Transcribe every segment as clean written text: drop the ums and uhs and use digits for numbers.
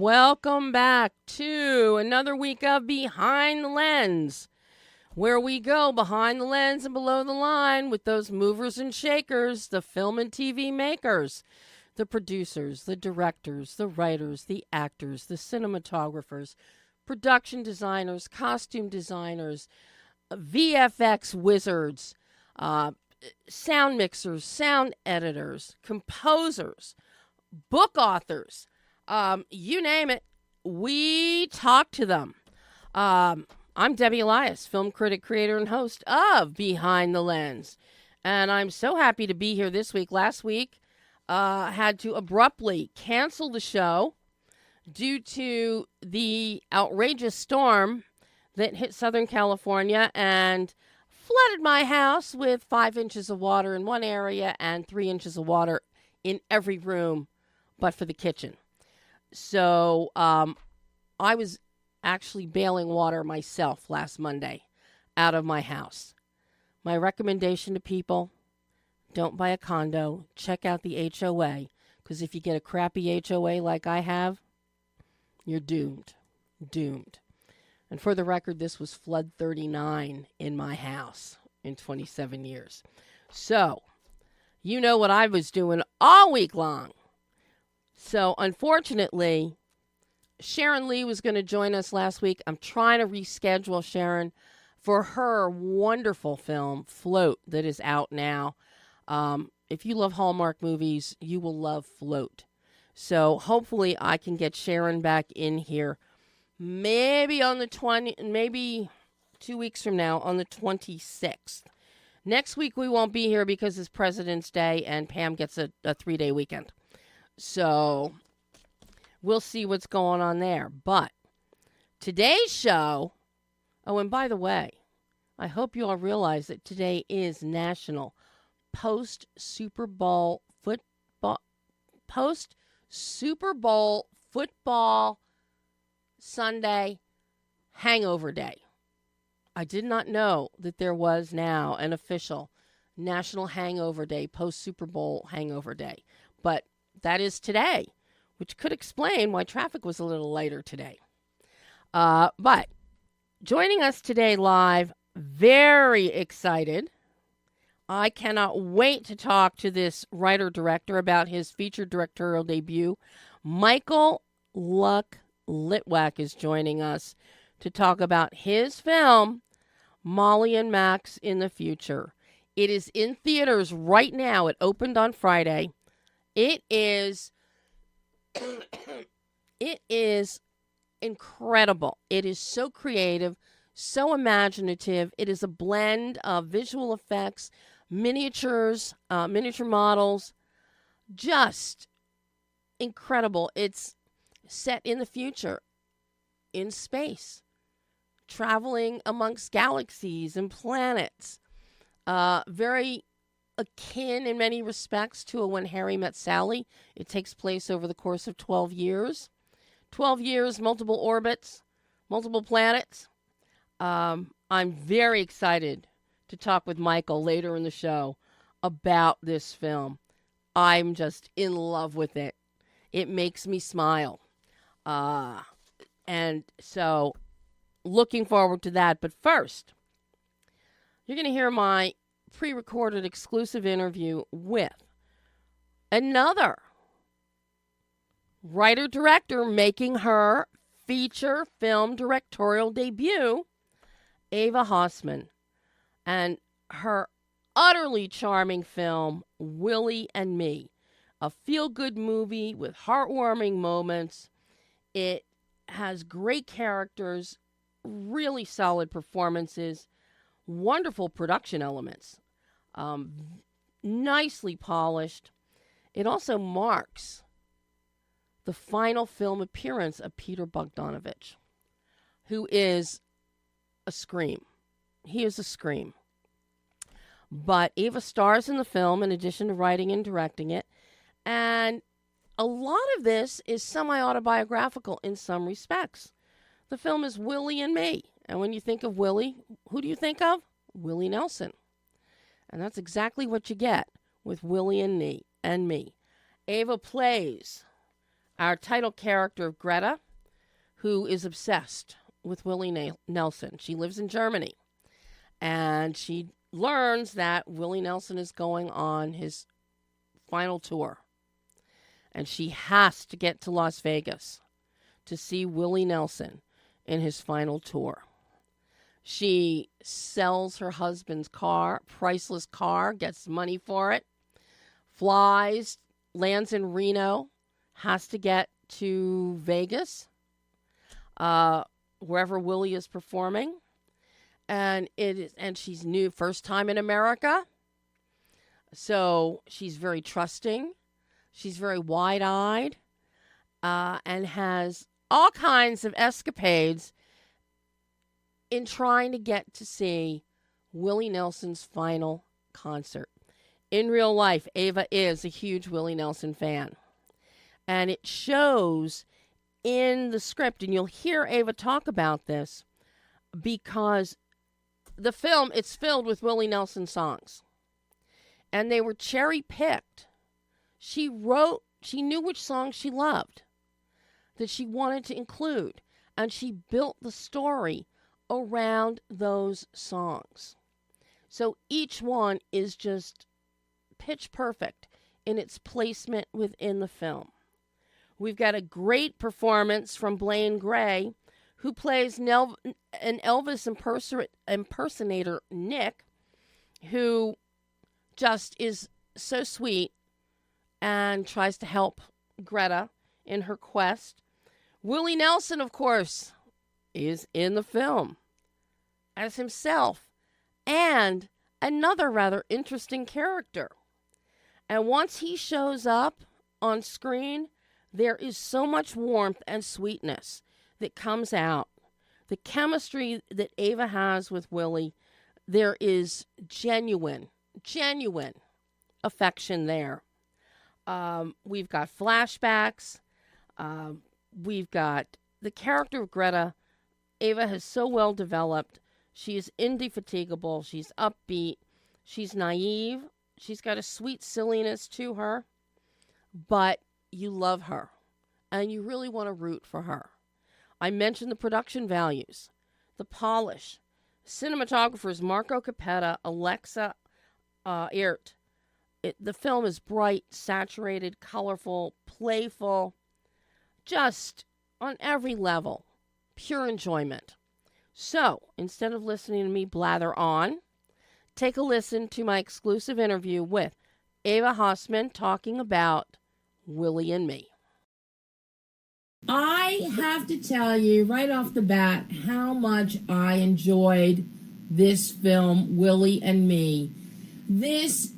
Welcome back to another week of Behind the Lens, where we go behind the lens and below the line with those movers and shakers, the film and TV makers, the producers, the directors, the writers, the actors, the cinematographers, production designers, costume designers, VFX wizards, sound mixers, sound editors, composers, book authors, you name it, we talk to them. I'm Debbie Elias, film critic, creator, and host of Behind the Lens. And I'm so happy to be here this week. Last week, had to abruptly cancel the show due to the outrageous storm that hit Southern California and flooded my house with 5 inches of water in one area and 3 inches of water in every room but for the kitchen. So I was actually bailing water myself last Monday out of my house. My recommendation to people, don't buy a condo. Check out the HOA, because if you get a crappy HOA like I have, you're doomed. Doomed. And for the record, this was flood 39 in my house in 27 years. So, you know what I was doing all week long. So, unfortunately, Sharon Lee was going to join us last week. I'm trying to reschedule Sharon for her wonderful film, Float, that is out now. If you love Hallmark movies, you will love Float. So, hopefully, I can get Sharon back in here maybe on the maybe 2 weeks from now, on the 26th. Next week, we won't be here because it's President's Day and Pam gets a 3-day weekend. So, we'll see what's going on there. But today's show, oh, and by the way, I hope you all realize that today is National Post-Super Bowl Football Sunday Hangover Day. I did not know that there was now an official National Hangover Day, post-Super Bowl Hangover Day. But that is today, which could explain why traffic was a little lighter today. But joining us today live, very excited. I cannot wait to talk to this writer-director about his feature directorial debut. MICHAEL LUKK LITWAK is joining us to talk about his film, Molli and Max in the Future. It is in theaters right now. It opened on Friday. It is incredible. It is so creative, so imaginative. It is a blend of visual effects, miniatures, miniature models, just incredible. It's set in the future, in space, traveling amongst galaxies and planets. Very akin in many respects to When Harry Met Sally. It takes place over the course of 12 years. 12 years, multiple orbits, multiple planets. I'm very excited to talk with MICHAEL later in the show about this film. I'm just in love with it. It makes me smile. And so, looking forward to that. But first, you're going to hear my pre-recorded exclusive interview with another writer-director making her feature film directorial debut, EVA HASSMANN, and her utterly charming film, Willie and Me, a feel-good movie with heartwarming moments. It has great characters, really solid performances, wonderful production elements, nicely polished. It also marks the final film appearance of Peter Bogdanovich, who is a scream. He is a scream. But Eva stars in the film in addition to writing and directing it. And a lot of this is semi-autobiographical in some respects. The film is Willie and Me. And when you think of Willie, who do you think of? Willie Nelson. And that's exactly what you get with Willie and Me. Eva plays our title character of Greta, who is obsessed with Willie Nelson. She lives in Germany, and she learns that Willie Nelson is going on his final tour, and she has to get to Las Vegas to see Willie Nelson in his final tour. She sells her husband's car, priceless car, gets money for it, flies, lands in Reno, has to get to Vegas, wherever Willie is performing. And she's new, first time in America. So she's very trusting. She's very wide-eyed, and has all kinds of escapades in trying to get to see Willie Nelson's final concert. In real life, Ava is a huge Willie Nelson fan. And it shows in the script, and you'll hear Ava talk about this, because the film, it's filled with Willie Nelson songs. And they were cherry-picked. She knew which songs she loved, that she wanted to include, and she built the story around those songs. So each one is just pitch perfect in its placement within the film. We've got a great performance from Blaine Gray, who plays an Elvis impersonator, Nick, who just is so sweet and tries to help Greta in her quest. Willie Nelson, of course, is in the film as himself, and another rather interesting character. And once he shows up on screen, there is so much warmth and sweetness that comes out. The chemistry that Ava has with Willie, there is genuine affection there. We've got flashbacks. We've got the character of Greta. Ava has so well developed. She is indefatigable. She's upbeat. She's naive. She's got a sweet silliness to her. But you love her. And you really want to root for her. I mentioned the production values, the polish. Cinematographers Marco Capetta, Alexa Eert. The film is bright, saturated, colorful, playful, just on every level. Pure enjoyment. So, instead of listening to me blather on, take a listen to my exclusive interview with Eva Hassmann talking about Willie and Me. I have to tell you right off the bat how much I enjoyed this film, Willie and Me. This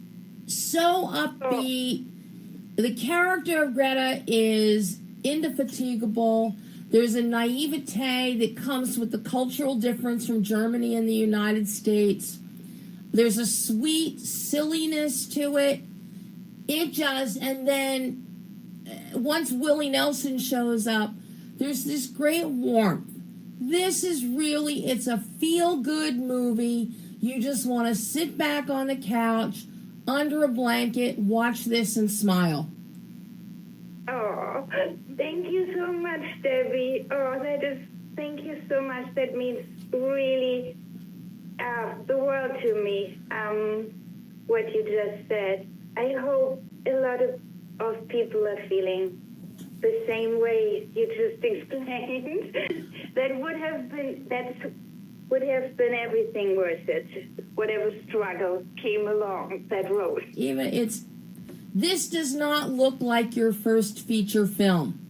so upbeat. The character of Greta is indefatigable. There's a naivete that comes with the cultural difference from Germany and the United States. There's a sweet silliness to it. And then once Willie Nelson shows up, there's this great warmth. This is really, it's a feel-good movie. You just want to sit back on the couch, under a blanket, watch this and smile. Oh, thank you so much, Debbie. Thank you so much. That means really the world to me, what you just said. I hope a lot of people are feeling the same way you just explained. That would have been everything worth it. Whatever struggle came along that road. This does not look like your first feature film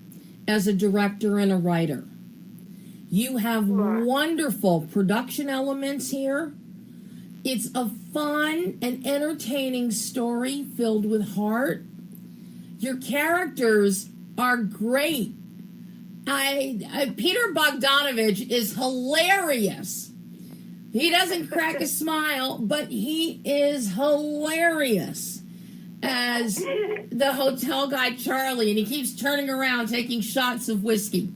as a director and a writer. You have wonderful production elements here. It's a fun and entertaining story filled with heart. Your characters are great. Peter Bogdanovich is hilarious. He doesn't crack a smile, but he is hilarious as the hotel guy Charlie, and he keeps turning around taking shots of whiskey.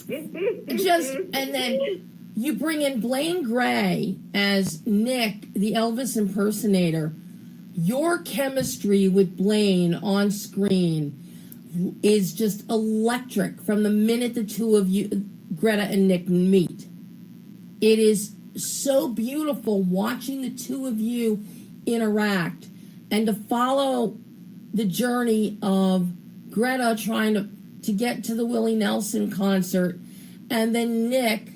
And then you bring in Blaine Gray as Nick, the Elvis impersonator. Your chemistry with Blaine on screen is just electric from the minute the two of you, Greta and Nick, meet. It is so beautiful watching the two of you interact and to follow the journey of Greta trying to get to the Willie Nelson concert, and then Nick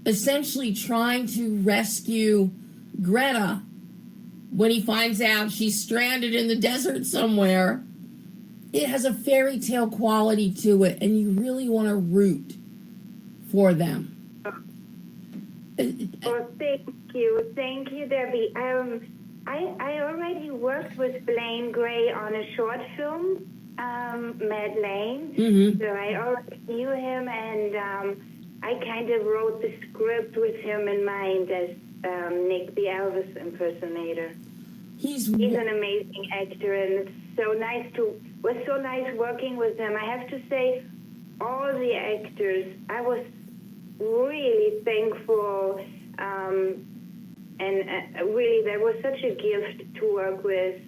essentially trying to rescue Greta when he finds out she's stranded in the desert somewhere. It has a fairy tale quality to it, and you really want to root for them. Oh, thank you, Debbie. I already worked with Blaine Gray on a short film, Mad Lane. Mm-hmm. So I already knew him, and I kind of wrote the script with him in mind as Nick, the Elvis impersonator. He's an amazing actor, and it was so nice working with him. I have to say, all the actors, I was really thankful, and really that was such a gift to work with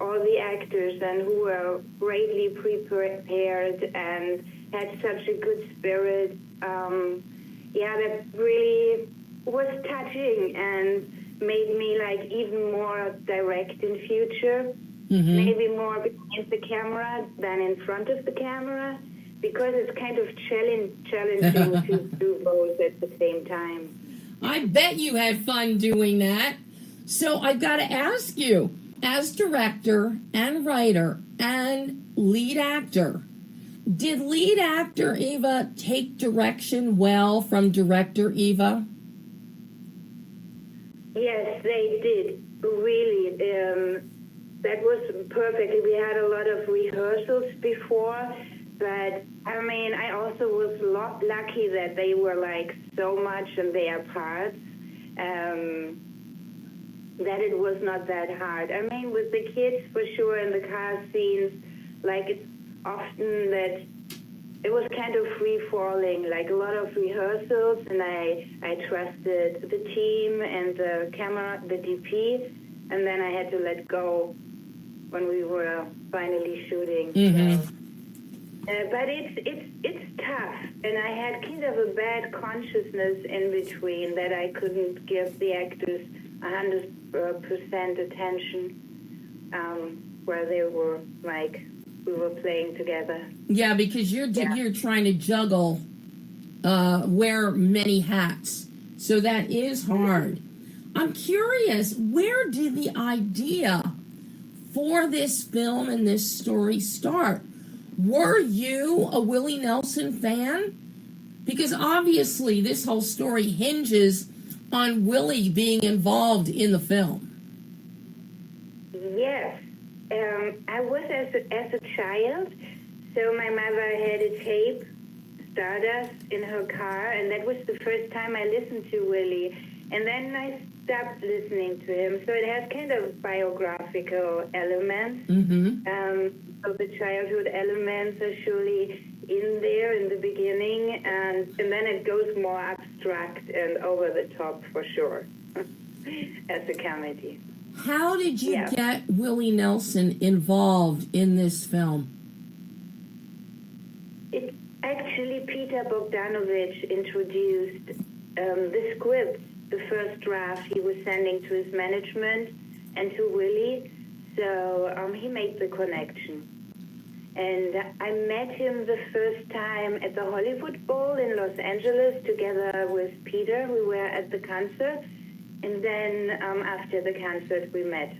all the actors, and who were greatly prepared and had such a good spirit. That really was touching and made me like even more direct in future, maybe more behind the camera than in front of the camera, because it's kind of challenging to do both at the same time. I bet you had fun doing that. So I've got to ask you, as director and writer and lead actor, did lead actor Eva take direction well from director Eva? Yes, they did. Really. That was perfect. We had a lot of rehearsals before, but I mean, I also was lucky that they were like so much in their parts that it was not that hard. I mean, with the kids, for sure, in the car scenes, like it's often that it was kind of free-falling, like a lot of rehearsals, and I trusted the team and the camera, the DP, and then I had to let go when we were finally shooting. So. But it's tough, and I had kind of a bad consciousness in between that I couldn't give the actors 100% attention where they were like we were playing together. Yeah, because you're trying to juggle, wear many hats, so that is hard. I'm curious, where did the idea for this film and this story start? Were you a Willie Nelson fan? Because obviously this whole story hinges on Willie being involved in the film. Yes. I was as a child, so my mother had a tape, Stardust, in her car, and that was the first time I listened to Willie. And then I stopped listening to him, so it has kind of biographical elements. So the childhood elements are surely in there in the beginning, and then it goes more abstract and over the top for sure as a comedy. How did you get Willie Nelson involved in this film? It actually, Peter Bogdanovich introduced the script, the first draft he was sending to his management and to Willie, so he made the connection. And I met him the first time at the Hollywood Bowl in Los Angeles together with Peter. We were at the concert, and then after the concert we met.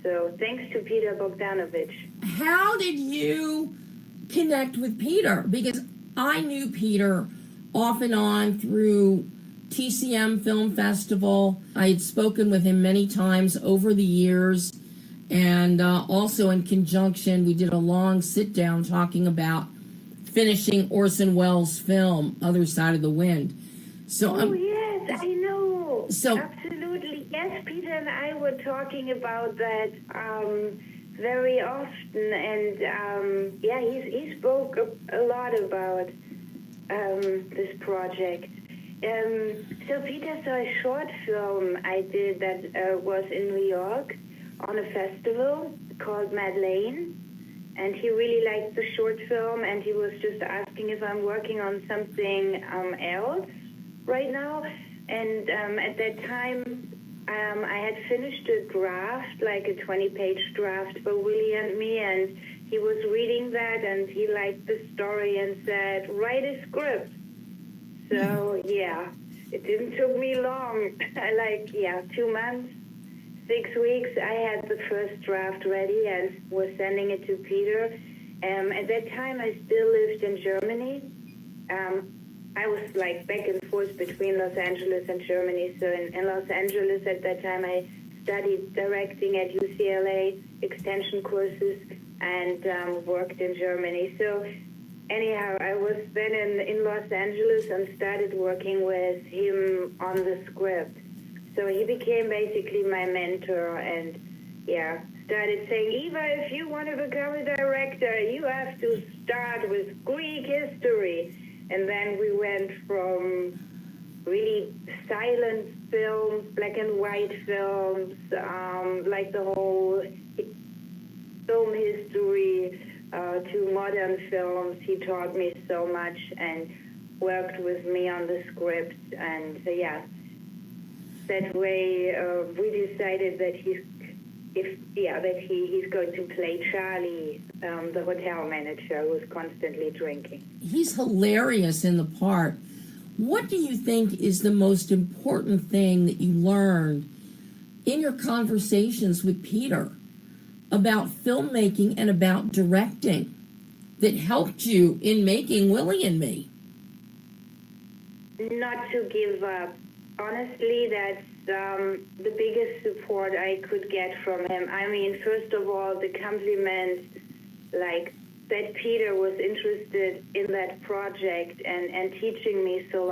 So thanks to Peter Bogdanovich. How did you connect with Peter? Because I knew Peter off and on through TCM Film Festival. I had spoken with him many times over the years. And also in conjunction, we did a long sit-down talking about finishing Orson Welles' film, Other Side of the Wind. So, yes, I know. So, absolutely. Yes, Peter and I were talking about that very often. And, he spoke a lot about this project. So Peter saw a short film I did that was in New York on a festival called Mad Lane, and he really liked the short film, and he was just asking if I'm working on something else right now. And at that time, I had finished a draft, like a 20-page draft for Willie and Me, and he was reading that, and he liked the story and said, write a script. So, yeah, it didn't take me long. 2 months, 6 weeks, I had the first draft ready and was sending it to Peter. At that time, I still lived in Germany. I was like back and forth between Los Angeles and Germany. So in Los Angeles at that time, I studied directing at UCLA, extension courses, and worked in Germany. So anyhow, I was then in Los Angeles and started working with him on the script. So he became basically my mentor, and started saying, Eva, if you want to become a director, you have to start with Greek history. And then we went from really silent films, black and white films, like the whole film history, to modern films. He taught me so much and worked with me on the script. And that way we decided that he's going to play Charlie, the hotel manager who's constantly drinking. He's hilarious in the part. What do you think is the most important thing that you learned in your conversations with Peter about filmmaking and about directing that helped you in making Willie and Me? Not to give up. Honestly, that's the biggest support I could get from him. I mean, first of all, the compliment, like, that Peter was interested in that project and teaching me so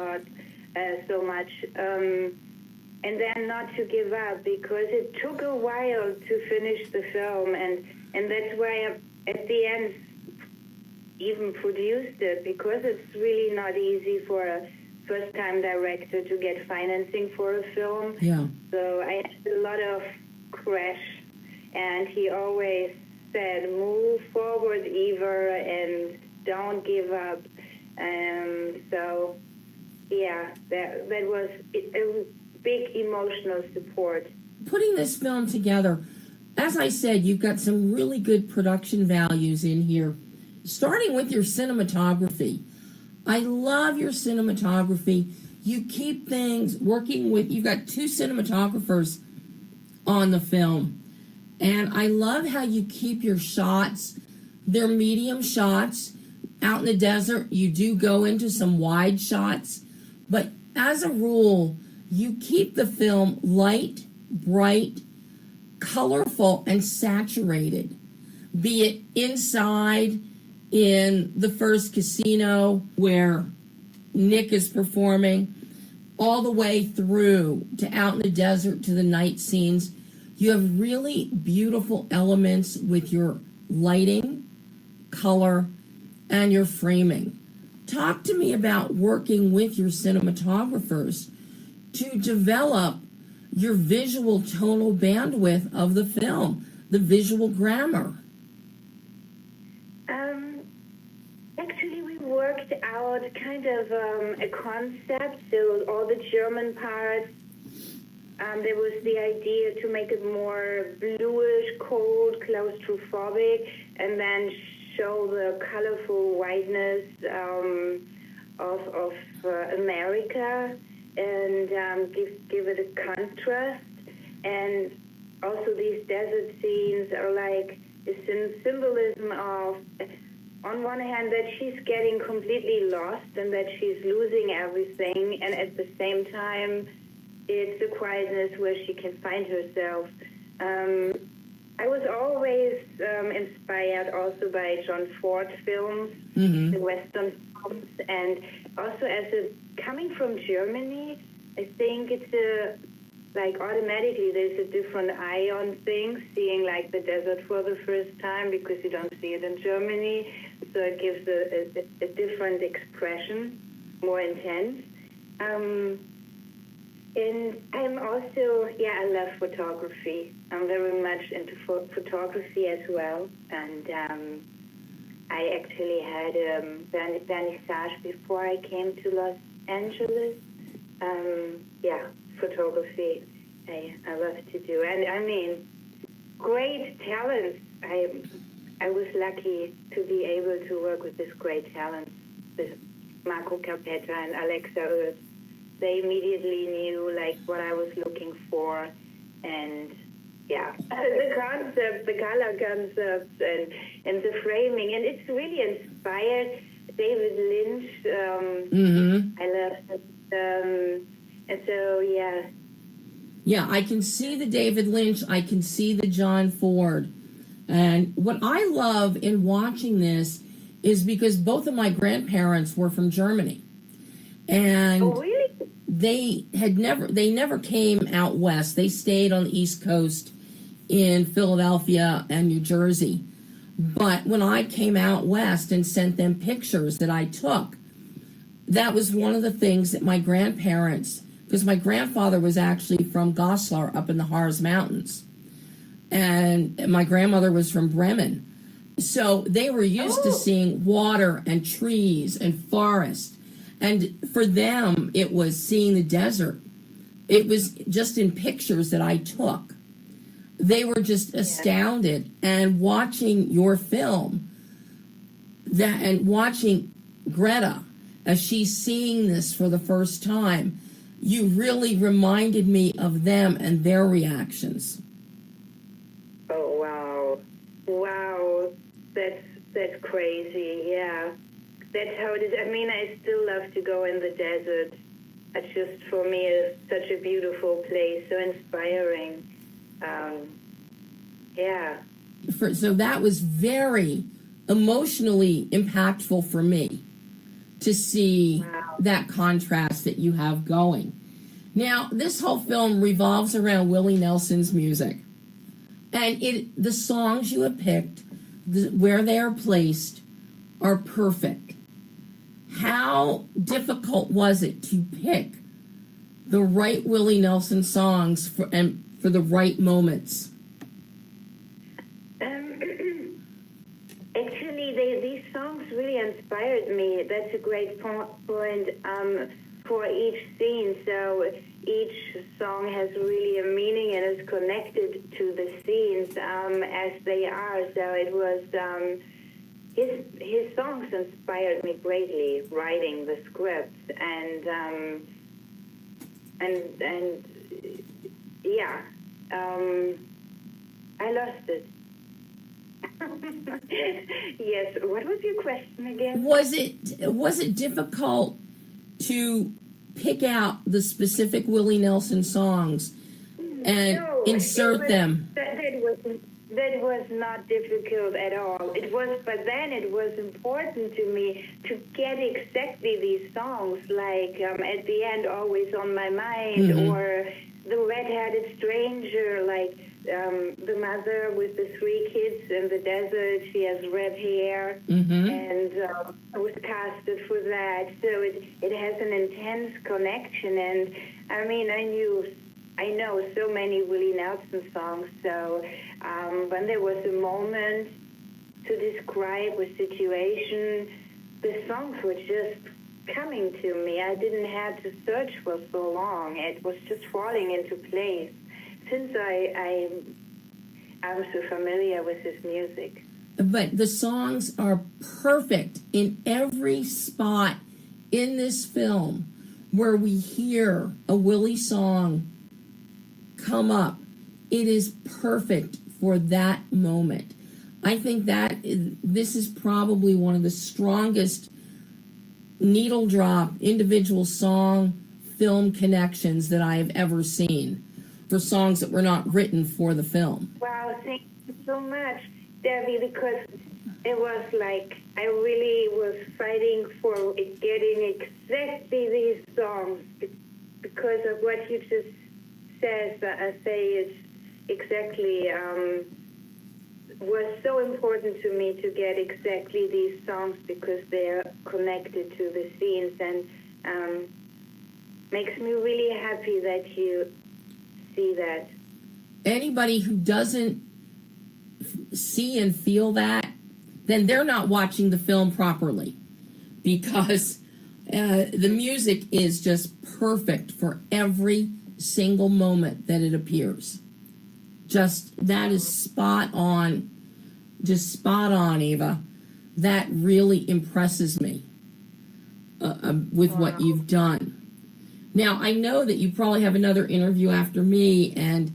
much. And then not to give up, because it took a while to finish the film, and that's why I, at the end, even produced it, because it's really not easy for a first-time director to get financing for a film. Yeah. So I had a lot of crash, and he always said, move forward, Eva, and don't give up. That was a big emotional support. Putting this film together, as I said, you've got some really good production values in here, starting with your cinematography. I love your cinematography. You keep things working with, you've got 2 cinematographers on the film. And I love how you keep your shots. They're medium shots. Out in the desert, you do go into some wide shots. But as a rule, you keep the film light, bright, colorful, and saturated. Be it inside in the first casino where Nick is performing, all the way through to out in the desert to the night scenes. You have really beautiful elements with your lighting, color, and your framing. Talk to me about working with your cinematographers to develop your visual tonal bandwidth of the film, the visual grammar. Actually, we worked out kind of a concept. So all the German parts, there was the idea to make it more bluish, cold, claustrophobic, and then show the colorful whiteness of America, and give it a contrast. And also these desert scenes are like a symbolism of, on one hand, that she's getting completely lost and that she's losing everything, and at the same time, it's a quietness where she can find herself. I was always inspired also by John Ford films, the Western films, and also coming from Germany, I think it's automatically there's a different eye on things, seeing like the desert for the first time, because you don't see it in Germany, so it gives a different expression, more intense. And I'm also, I love photography. I'm very much into photography as well. And I actually had a vernissage before I came to Los Angeles. Photography I love to do. And I mean, great talents. I was lucky to be able to work with this great talent, with Marco Carpetta and Alexa Earth. They immediately knew like what I was looking for, and the concept, the color concepts, and the framing, and it's really inspired David Lynch. I love it, and so Yeah, I can see the David Lynch. I can see the John Ford. And what I love in watching this is because both of my grandparents were from Germany. And oh, really? they never came out west. They stayed on the East Coast in Philadelphia and New Jersey. But when I came out west and sent them pictures that I took, that was one of the things that my grandparents, because my grandfather was actually from Goslar up in the Harz Mountains, and my grandmother was from Bremen. So they were used to seeing water and trees and forest. And for them, it was seeing the desert. It was just in pictures that I took. They were just astounded. And watching your film, and watching Greta as she's seeing this for the first time, you really reminded me of them and their reactions. Oh, wow. Wow. That's crazy, yeah. That's how it is. I mean, I still love to go in the desert. It's just, for me, it's such a beautiful place, so inspiring. So that was very emotionally impactful for me to see that contrast that you have going. Now, this whole film revolves around Willie Nelson's music. And the songs you have picked, where they are placed, are perfect. How difficult was it to pick the right Willie Nelson songs for the right moments? Actually, these songs really inspired me. That's a great point for each scene. So each song has really a meaning and is connected to the scenes as they are. So it was his songs inspired me greatly writing the script, and I lost it. Yes. What was your question again? Was it difficult to pick out the specific Willie Nelson songs and insert them? That was not difficult at all. But then it was important to me to get exactly these songs, like at the end, Always on My Mind, or The Red-Headed Stranger, like the mother with the 3 kids in the desert. She has red hair, and I was casted for that. So it has an intense connection, and I mean, I know so many Willie Nelson songs, so when there was a moment to describe a situation, the songs were just coming to me. I didn't have to search for so long. It was just falling into place since I was so familiar with his music. But the songs are perfect in every spot in this film where we hear a Willie song come up. It is perfect for that moment. I think this is probably one of the strongest needle drop individual song film connections that I have ever seen for songs that were not written for the film. Wow, thank you so much, Debbie, because it was like I really was fighting for getting exactly these songs because of what you just said. I say it's exactly was so important to me to get exactly these songs because they are connected to the scenes, and makes me really happy that you see that. Anybody who doesn't see and feel that, then they're not watching the film properly, because the music is just perfect for every single moment that it appears. Just, that is spot on. Just spot on, Eva. That really impresses me with what you've done. Now, I know that you probably have another interview after me, and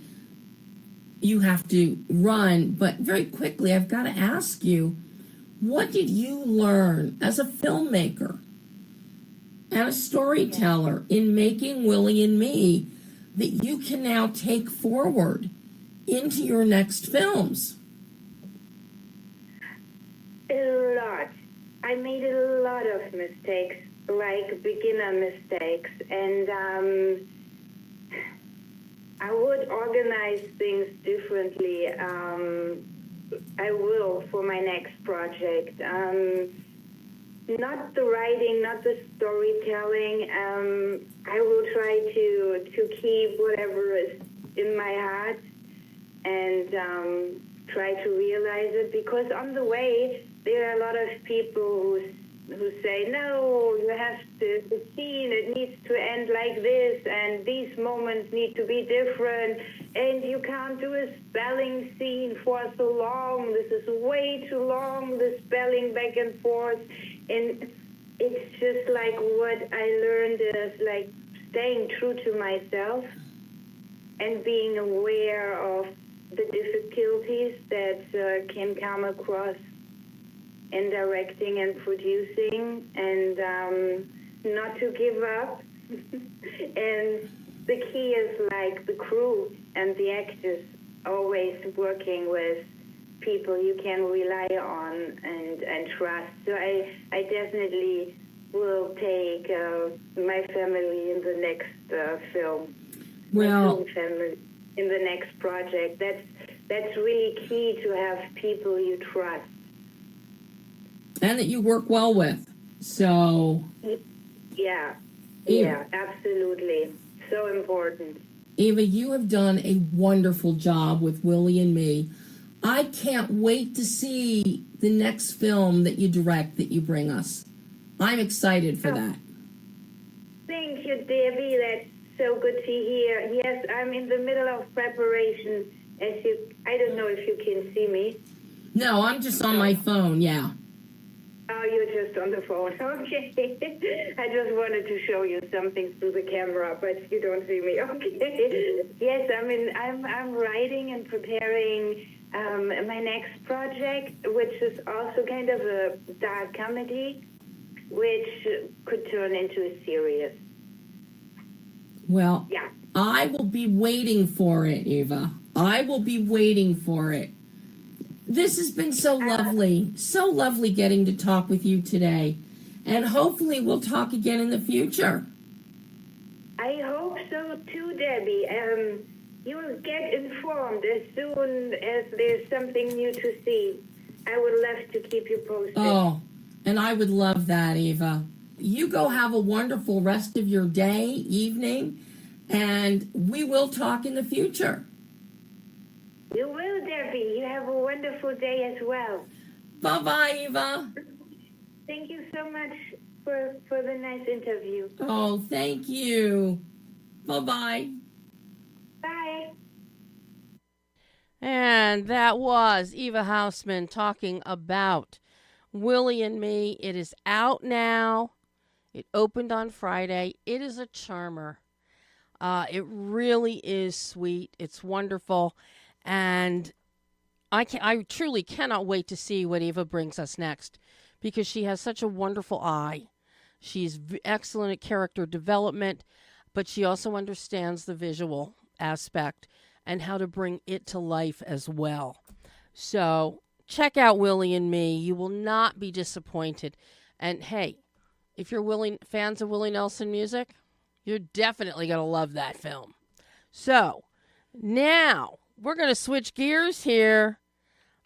you have to run, but very quickly, I've got to ask you, what did you learn as a filmmaker and a storyteller in making Willie and Me that you can now take forward into your next films? A lot. I made a lot of mistakes, like beginner mistakes, and I would organize things differently. I will for my next project. Not the writing, not the storytelling. I will try to keep whatever is in my heart and try to realize it, because on the way there are a lot of people who say, no, you have to, the scene, it needs to end like this, and these moments need to be different, and you can't do a spelling scene for so long, this is way too long, the spelling back and forth, and it's just like what I learned is like staying true to myself and being aware of the difficulties that can come across in directing and producing, and not to give up. And the key is like the crew and the actors, always working with people you can rely on and trust. So I definitely will take my family in the next film. Well, my family in the next project. That's really key, to have people you trust. And that you work well with. So, yeah, absolutely. So important. Eva, you have done a wonderful job with Willie and Me. I can't wait to see the next film that you direct, that you bring us. I'm excited for that. Thank you, Debbie. That's so good to hear. Yes, I'm in the middle of preparation. I don't know if you can see me. No, I'm just on my phone, yeah. Oh, you're just on the phone. Okay. I just wanted to show you something through the camera, but you don't see me. Okay. Yes, I'm writing and preparing my next project, which is also kind of a dark comedy, which could turn into a series. Well, yeah. I will be waiting for it, Eva. I will be waiting for it. This has been so lovely getting to talk with you today. And hopefully we'll talk again in the future. I hope so too, Debbie. You'll get informed as soon as there's something new to see. I would love to keep you posted. Oh, and I would love that, Eva. You go have a wonderful rest of your day, evening, and we will talk in the future. You will, Debbie. You have a wonderful day as well. Bye-bye, Eva. Thank you so much for the nice interview. Oh, thank you. Bye-bye. Bye. And that was Eva Hassmann talking about Willie and Me. It is out now. It opened on Friday. It is a charmer. It really is sweet. It's wonderful. And I truly cannot wait to see what Eva brings us next, because she has such a wonderful eye. She's excellent at character development, but she also understands the visual aspect and how to bring it to life as well. So check out Willie and Me. You will not be disappointed. And hey, if you're fans of Willie Nelson music, you're definitely going to love that film. So now we're going to switch gears here.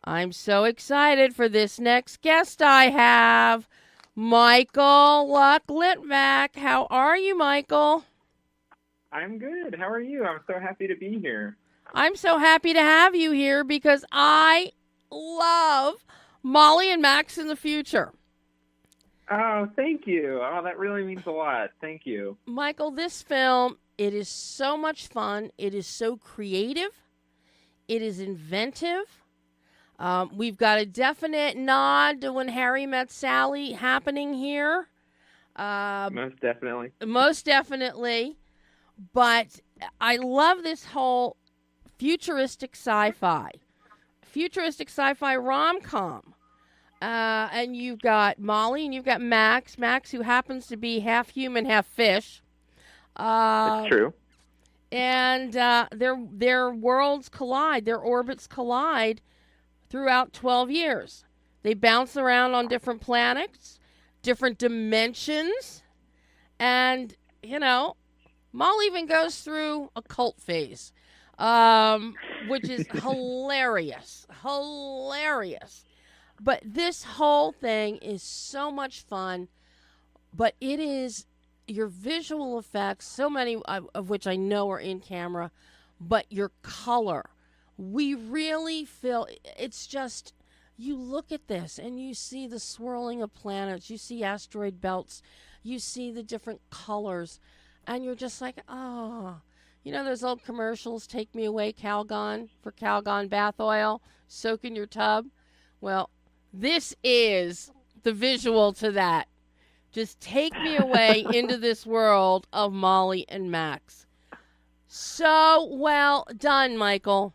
I'm so excited for this next guest I have, MICHAEL LUKK LITWAK. How are you, Michael? I'm good. How are you? I'm so happy to be here. I'm so happy to have you here because I love Molli and Max in the future. Oh, thank you. Oh, that really means a lot. Thank you. Michael, this film, it is so much fun. It is so creative. It is inventive. We've got a definite nod to When Harry Met Sally happening here. Most definitely. Most definitely. But I love this whole futuristic sci-fi rom-com. And you've got Molli and you've got Max, who happens to be half human, half fish. It's true. And their worlds collide, their orbits collide throughout 12 years. They bounce around on different planets, different dimensions, and, Molli even goes through a cult phase, which is hilarious. But this whole thing is so much fun, but it is your visual effects, so many of which I know are in camera, but your color. We really feel, it's just, you look at this and you see the swirling of planets, you see asteroid belts, you see the different colors, and you're just like, oh. Those old commercials, Take Me Away Calgon, for Calgon bath oil, soak in your tub? Well, this is the visual to that. Just take me away into this world of Molli and Max. So well done, Michael.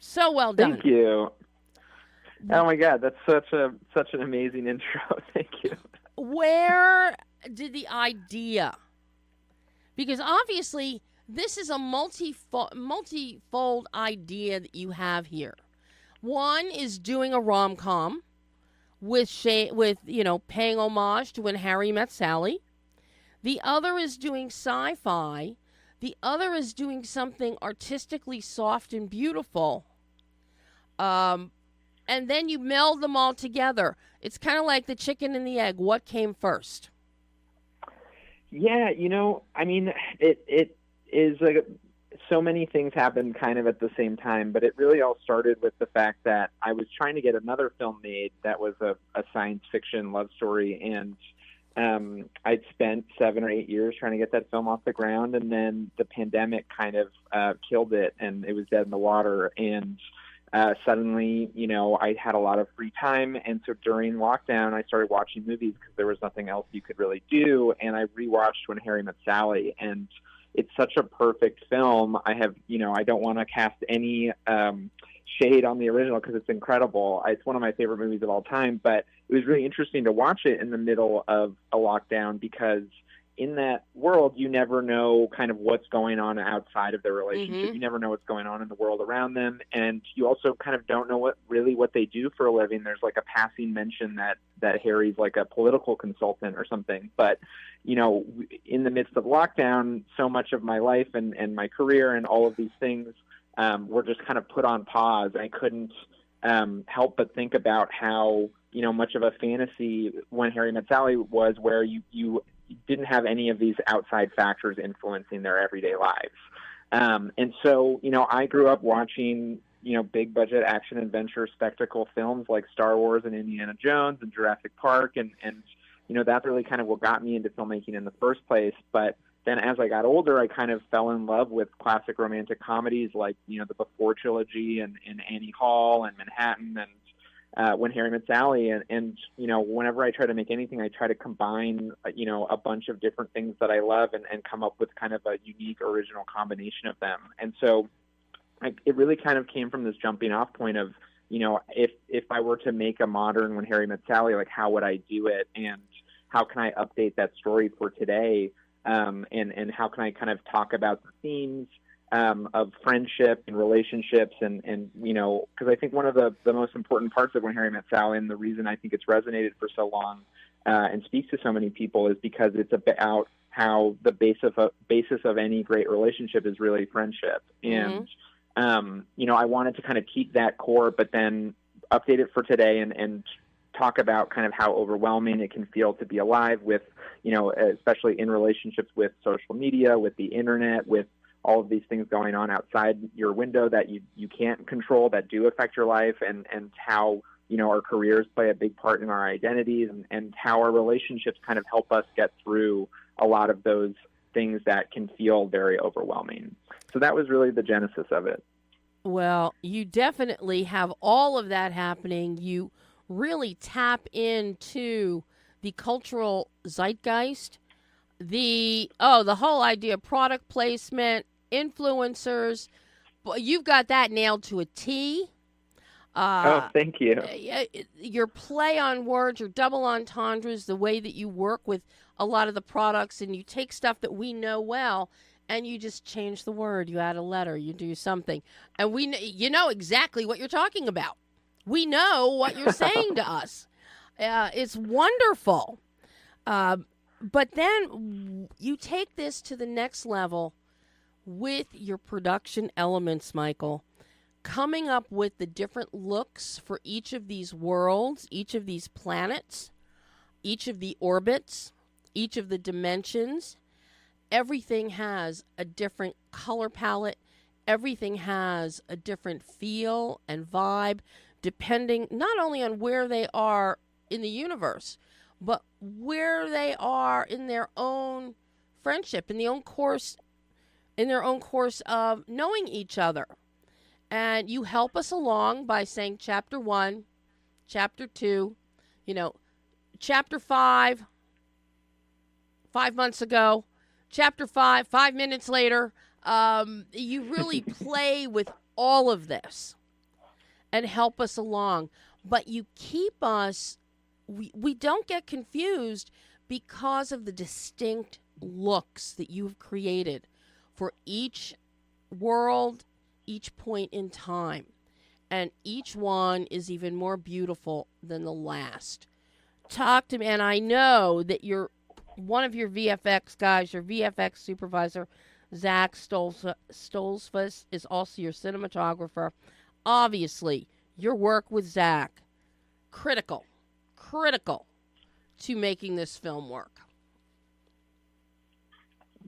So well done. Thank you. Oh my God, that's such an amazing intro. Thank you. Where did the idea? Because obviously this is a multifold idea that you have here. One is doing a rom-com with paying homage to When Harry Met Sally. The other is doing sci-fi. The other is doing something artistically soft and beautiful. And then you meld them all together. It's kind of like the chicken and the egg. What came first? Yeah, it is like so many things happened kind of at the same time, but it really all started with the fact that I was trying to get another film made that was a science fiction love story, and I'd spent 7 or 8 years trying to get that film off the ground, and then the pandemic kind of killed it, and it was dead in the water, and suddenly, I had a lot of free time, and so during lockdown, I started watching movies because there was nothing else you could really do, and I rewatched When Harry Met Sally, and it's such a perfect film. I have, I don't want to cast any shade on the original because it's incredible. It's one of my favorite movies of all time, but it was really interesting to watch it in the middle of a lockdown because in that world, you never know kind of what's going on outside of their relationship. Mm-hmm. You never know what's going on in the world around them. And you also kind of don't know what they do for a living. There's like a passing mention that Harry's like a political consultant or something. But, in the midst of lockdown, so much of my life and my career and all of these things were just kind of put on pause. I couldn't help but think about how, much of a fantasy When Harry Met Sally was, where you didn't have any of these outside factors influencing their everyday lives. And so, I grew up watching, big budget action adventure spectacle films like Star Wars and Indiana Jones and Jurassic Park. And that's really kind of what got me into filmmaking in the first place. But then as I got older, I kind of fell in love with classic romantic comedies like, the Before trilogy and Annie Hall and Manhattan and When Harry Met Sally, and whenever I try to make anything, I try to combine a bunch of different things that I love and come up with kind of a unique original combination of them. And so it really kind of came from this jumping off point of if I were to make a modern When Harry Met Sally, like how would I do it, and how can I update that story for today, and how can I kind of talk about the themes of friendship and relationships, and because I think one of the most important parts of When Harry Met Sally, and the reason I think it's resonated for so long and speaks to so many people, is because it's about how the basis of any great relationship is really friendship. And I wanted to kind of keep that core, but then update it for today and talk about kind of how overwhelming it can feel to be alive with, especially in relationships with social media, with the internet, with all of these things going on outside your window that you can't control, that do affect your life, and how, our careers play a big part in our identities, and how our relationships kind of help us get through a lot of those things that can feel very overwhelming. So that was really the genesis of it. Well, you definitely have all of that happening. You really tap into the cultural zeitgeist, the whole idea of product placement, influencers. You've got that nailed to a T. Thank you. Your play on words, your double entendres, the way that you work with a lot of the products, and you take stuff that we know well, and you just change the word. You add a letter. You do something, and you know exactly what you're talking about. We know what you're saying to us. It's wonderful. But then you take this to the next level with your production elements, Michael, coming up with the different looks for each of these worlds, each of these planets, each of the orbits, each of the dimensions. Everything has a different color palette. Everything has a different feel and vibe, depending not only on where they are in the universe, but where they are in their own friendship, in their own course of knowing each other. And you help us along by saying chapter 1, chapter 2, chapter 5 months ago, chapter 5 minutes later. You really play with all of this and help us along. But you keep us, we don't get confused because of the distinct looks that you've created for each world, each point in time. And each one is even more beautiful than the last. Talk to me, and I know that one of your VFX guys, your VFX supervisor, Zach Stolzfus, is also your cinematographer. Obviously, your work with Zach, critical to making this film work.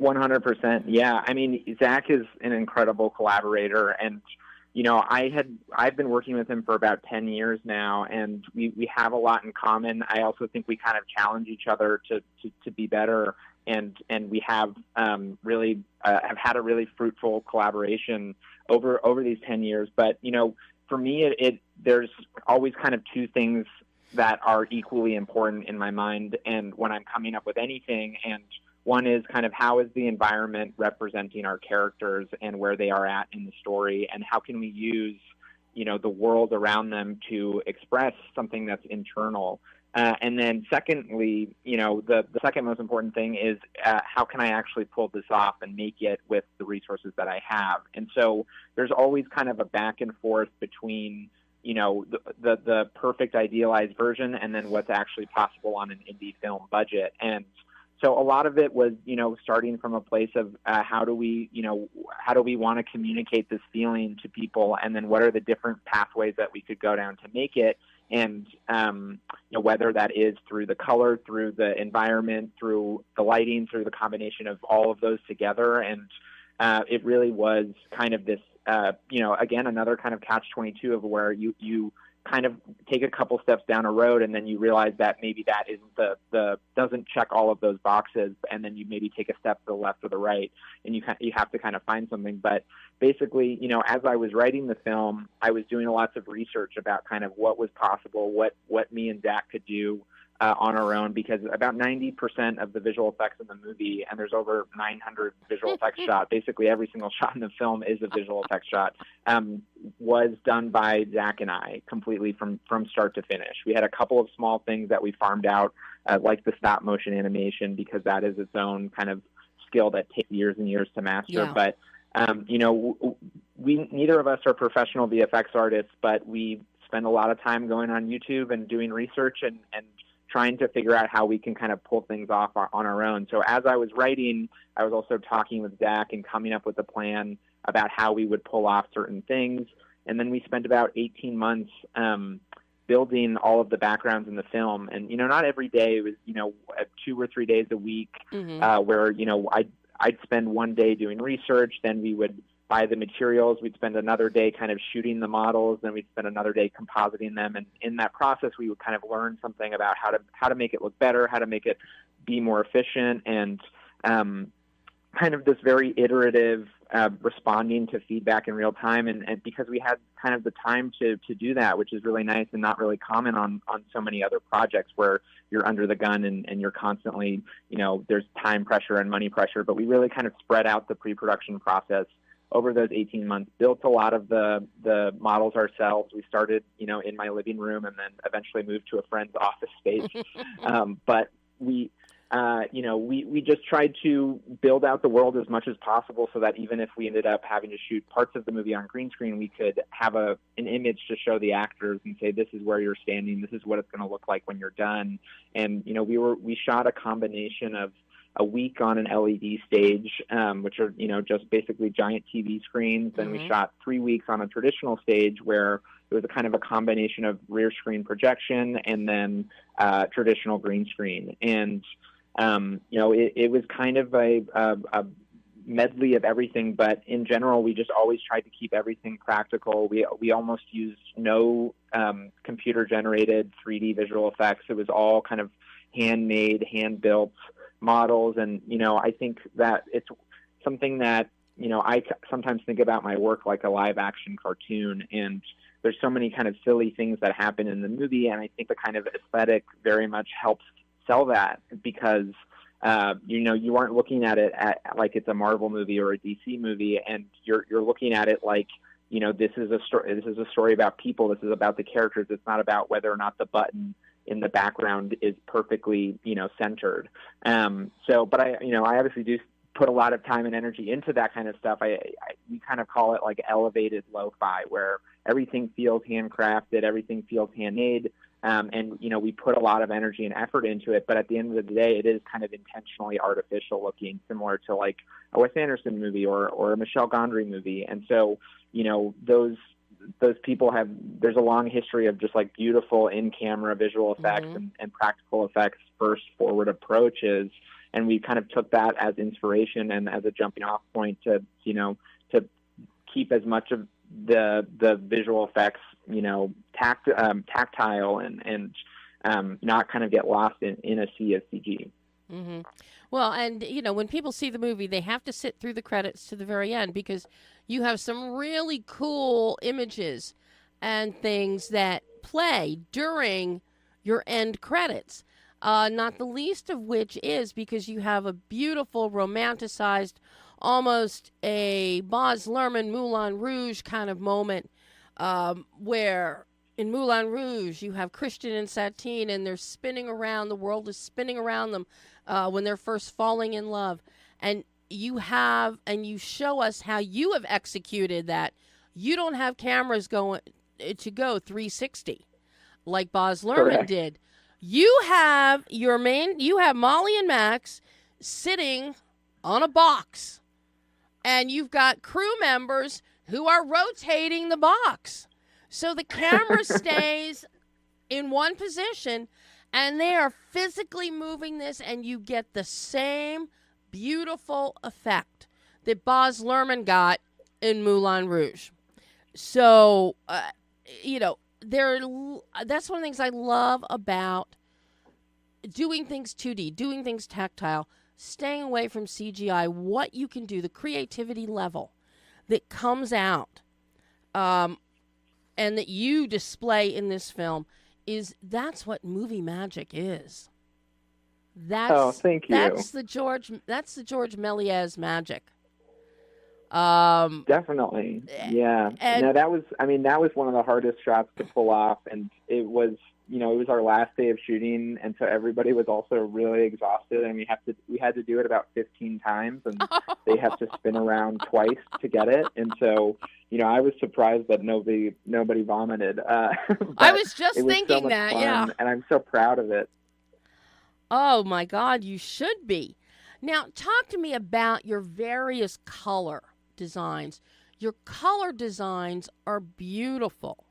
100%. Yeah. I mean, Zach is an incredible collaborator, and, I've been working with him for about 10 years now, and we have a lot in common. I also think we kind of challenge each other to be better. And we have really have had a really fruitful collaboration over these 10 years. But, for me, there's always kind of two things that are equally important in my mind, and when I'm coming up with anything. And one is kind of how is the environment representing our characters and where they are at in the story, and how can we use, the world around them to express something that's internal. And then secondly, the second most important thing is how can I actually pull this off and make it with the resources that I have? And so there's always kind of a back and forth between, the perfect idealized version and then what's actually possible on an indie film budget. And so a lot of it was, starting from a place of how do we want to communicate this feeling to people, and then what are the different pathways that we could go down to make it. And, whether that is through the color, through the environment, through the lighting, through the combination of all of those together. And it really was kind of this, again, another kind of catch-22 of where you kind of take a couple steps down a road, and then you realize that maybe that isn't doesn't check all of those boxes, and then you maybe take a step to the left or the right, and you have to kind of find something. But basically, as I was writing the film, I was doing lots of research about kind of what was possible, what me and Zach could do on our own, because about 90% of the visual effects in the movie, and there's over 900 visual effects shot, basically every single shot in the film is a visual effects shot, was done by Zach and I completely from start to finish. We had a couple of small things that we farmed out, like the stop motion animation, because that is its own kind of skill that takes years and years to master. Yeah. But, we neither of us are professional VFX artists, but we spend a lot of time going on YouTube and doing research and trying to figure out how we can kind of pull things off on our own. So as I was writing, I was also talking with Zach and coming up with a plan about how we would pull off certain things. And then we spent about 18 months building all of the backgrounds in the film. And, not every day. It was, 2 or 3 days a week where, I'd spend one day doing research, then we would buy the materials, we'd spend another day kind of shooting the models, then we'd spend another day compositing them. And in that process, we would kind of learn something about how to make it look better, how to make it be more efficient, and kind of this very iterative responding to feedback in real time. And because we had kind of the time to do that, which is really nice and not really common on so many other projects where you're under the gun and you're constantly, there's time pressure and money pressure. But we really kind of spread out the pre-production process over those 18 months, built a lot of the models ourselves. We started, in my living room and then eventually moved to a friend's office space. But we just tried to build out the world as much as possible so that even if we ended up having to shoot parts of the movie on green screen, we could have an image to show the actors and say, this is where you're standing, this is what it's going to look like when you're done. And, we shot a combination of a week on an LED stage, which are, just basically giant TV screens. Then we shot 3 weeks on a traditional stage where it was a kind of a combination of rear screen projection and then traditional green screen. And, it was kind of a medley of everything, but in general, we just always tried to keep everything practical. We almost used no computer-generated 3D visual effects. It was all kind of handmade, hand-built models. And, I think that it's something that, I sometimes think about my work like a live-action cartoon, and there's so many kind of silly things that happen in the movie, and I think the kind of aesthetic very much helps sell that because, you aren't looking at it like it's a Marvel movie or a DC movie, and you're looking at it like, this is a story about people. This is about the characters. It's not about whether or not the button in the background is perfectly, centered. But I obviously do put a lot of time and energy into that kind of stuff. We kind of call it like elevated lo-fi, where everything feels handcrafted, everything feels handmade. And, we put a lot of energy and effort into it, but at the end of the day, it is kind of intentionally artificial looking, similar to like a Wes Anderson movie or a Michel Gondry movie. And so, those people there's a long history of just like beautiful in-camera visual effects and practical effects first forward approaches. And we kind of took that as inspiration and as a jumping off point to keep as much of the visual effects, tactile and not kind of get lost in a sea of CG. Mm-hmm. Well, and, when people see the movie, they have to sit through the credits to the very end because you have some really cool images and things that play during your end credits. Not the least of which is because you have a beautiful, romanticized, almost a Baz Luhrmann Moulin Rouge kind of moment where in Moulin Rouge you have Christian and Satine and they're spinning around, the world is spinning around them when they're first falling in love. And you show us how you have executed that. You don't have cameras go 360 like Baz Luhrmann did. You have Molli and Max sitting on a box, and you've got crew members who are rotating the box. So the camera stays in one position, and they are physically moving this, and you get the same beautiful effect that Baz Luhrmann got in Moulin Rouge. So, that's one of the things I love about doing things 2D, doing things tactile, staying away from CGI, what you can do, the creativity level that comes out and that you display in this film that's what movie magic is. Thank you. That's the George Méliès magic. Definitely. Yeah. That was one of the hardest shots to pull off, and it was our last day of shooting, and so everybody was also really exhausted, and we had to do it about 15 times, and they have to spin around twice to get it. And so, I was surprised that nobody vomited. I was just thinking that, fun, yeah. And I'm so proud of it. Oh my God, you should be. Now, talk to me about your various color designs. Your color designs are beautiful.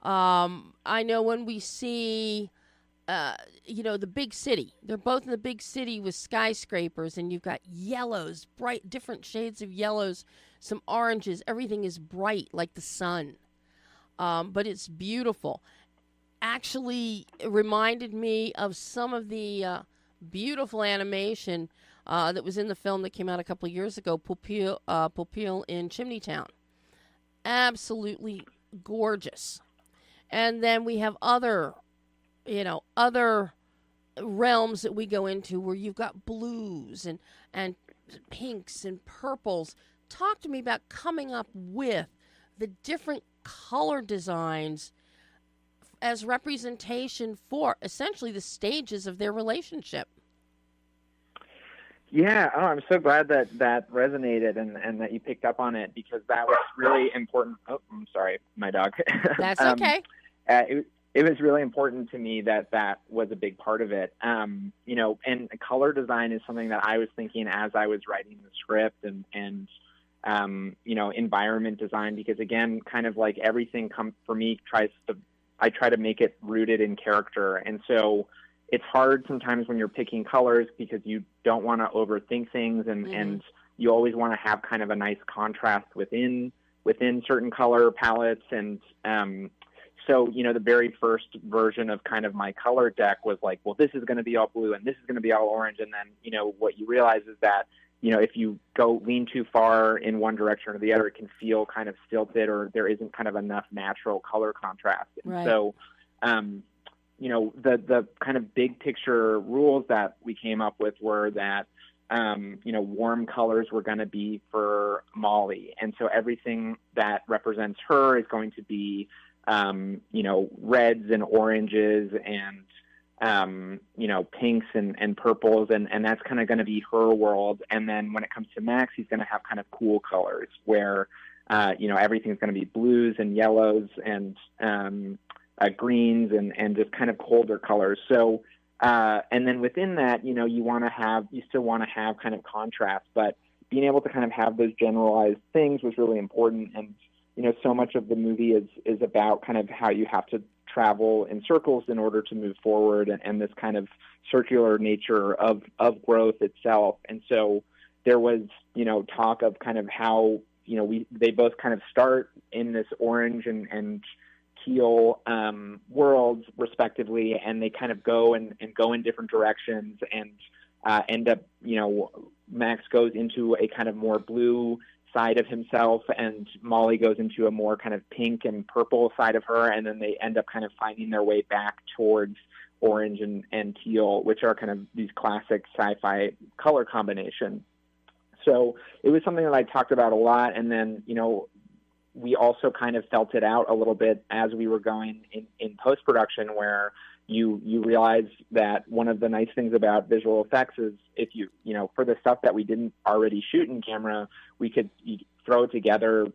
I know when we see, the big city, they're both in the big city with skyscrapers, and you've got yellows, bright, different shades of yellows, some oranges. Everything is bright like the sun, but it's beautiful. Actually, it reminded me of some of the beautiful animation that was in the film that came out a couple of years ago, Pupil in Chimneytown. Absolutely gorgeous. And then we have other realms that we go into where you've got blues and pinks and purples. Talk to me about coming up with the different color designs as representation for essentially the stages of their relationship. Yeah, I'm so glad that resonated and that you picked up on it, because that was really important. Oh, I'm sorry, my dog. That's okay. It was really important to me that was a big part of it. And color design is something that I was thinking as I was writing the script, and environment design, because again, kind of like everything for me I try to make it rooted in character. And so it's hard sometimes when you're picking colors because you don't want to overthink things, and you always want to have kind of a nice contrast within certain color palettes. And so, the very first version of kind of my color deck was like, well, this is going to be all blue and this is going to be all orange. And then, what you realize is that, if you lean too far in one direction or the other, it can feel kind of stilted, or there isn't kind of enough natural color contrast. And right. So, the kind of big picture rules that we came up with were that, warm colors were going to be for Molli. And so everything that represents her is going to be, reds and oranges and, pinks and purples, and that's kind of going to be her world. And then when it comes to Max, he's going to have kind of cool colors where, everything's going to be blues and yellows and greens and just kind of colder colors. So, and then within that, you still want to have kind of contrast, but being able to kind of have those generalized things was really important. And, so much of the movie is about kind of how you have to travel in circles in order to move forward, and this kind of circular nature of growth itself. And so there was, talk of kind of how, they both kind of start in this orange and teal worlds respectively, and they kind of go and go in different directions and end up, Max goes into a kind of more blue side of himself, and Molli goes into a more kind of pink and purple side of her, and then they end up kind of finding their way back towards orange and teal, which are kind of these classic sci-fi color combinations. So it was something that I talked about a lot, and then, we also kind of felt it out a little bit as we were going in post-production, where you realize that one of the nice things about visual effects is if you for the stuff that we didn't already shoot in camera, we could throw it together,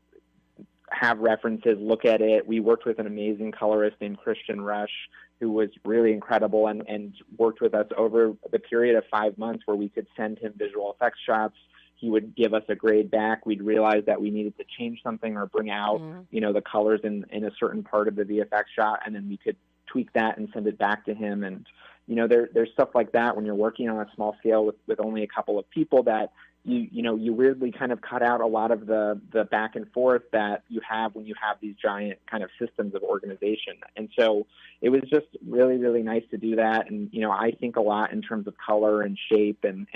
have references, look at it. We worked with an amazing colorist named Christian Rush, who was really incredible and worked with us over the period of 5 months, where we could send him visual effects shots. He would give us a grade back. We'd realize that we needed to change something or bring out, the colors in a certain part of the VFX shot, and then we could tweak that and send it back to him. And, there's stuff like that when you're working on a small scale with only a couple of people, that you weirdly kind of cut out a lot of the back and forth that you have when you have these giant kind of systems of organization. And so it was just really, really nice to do that. And, I think a lot in terms of color and shape and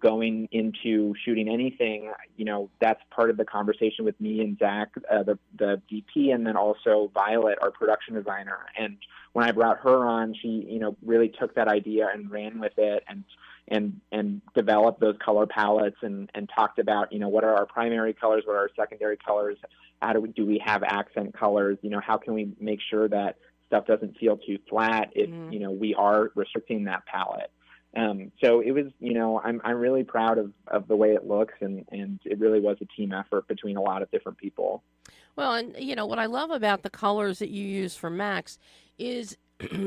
going into shooting anything, that's part of the conversation with me and Zach, the DP, and then also Violet, our production designer. And when I brought her on, she, really took that idea and ran with it and developed those color palettes and talked about, what are our primary colors, what are our secondary colors, how do we have accent colors, how can we make sure that stuff doesn't feel too flat if, we are restricting that palette. So it was, I'm really proud of the way it looks, and it really was a team effort between a lot of different people. Well, and, what I love about the colors that you use for Max is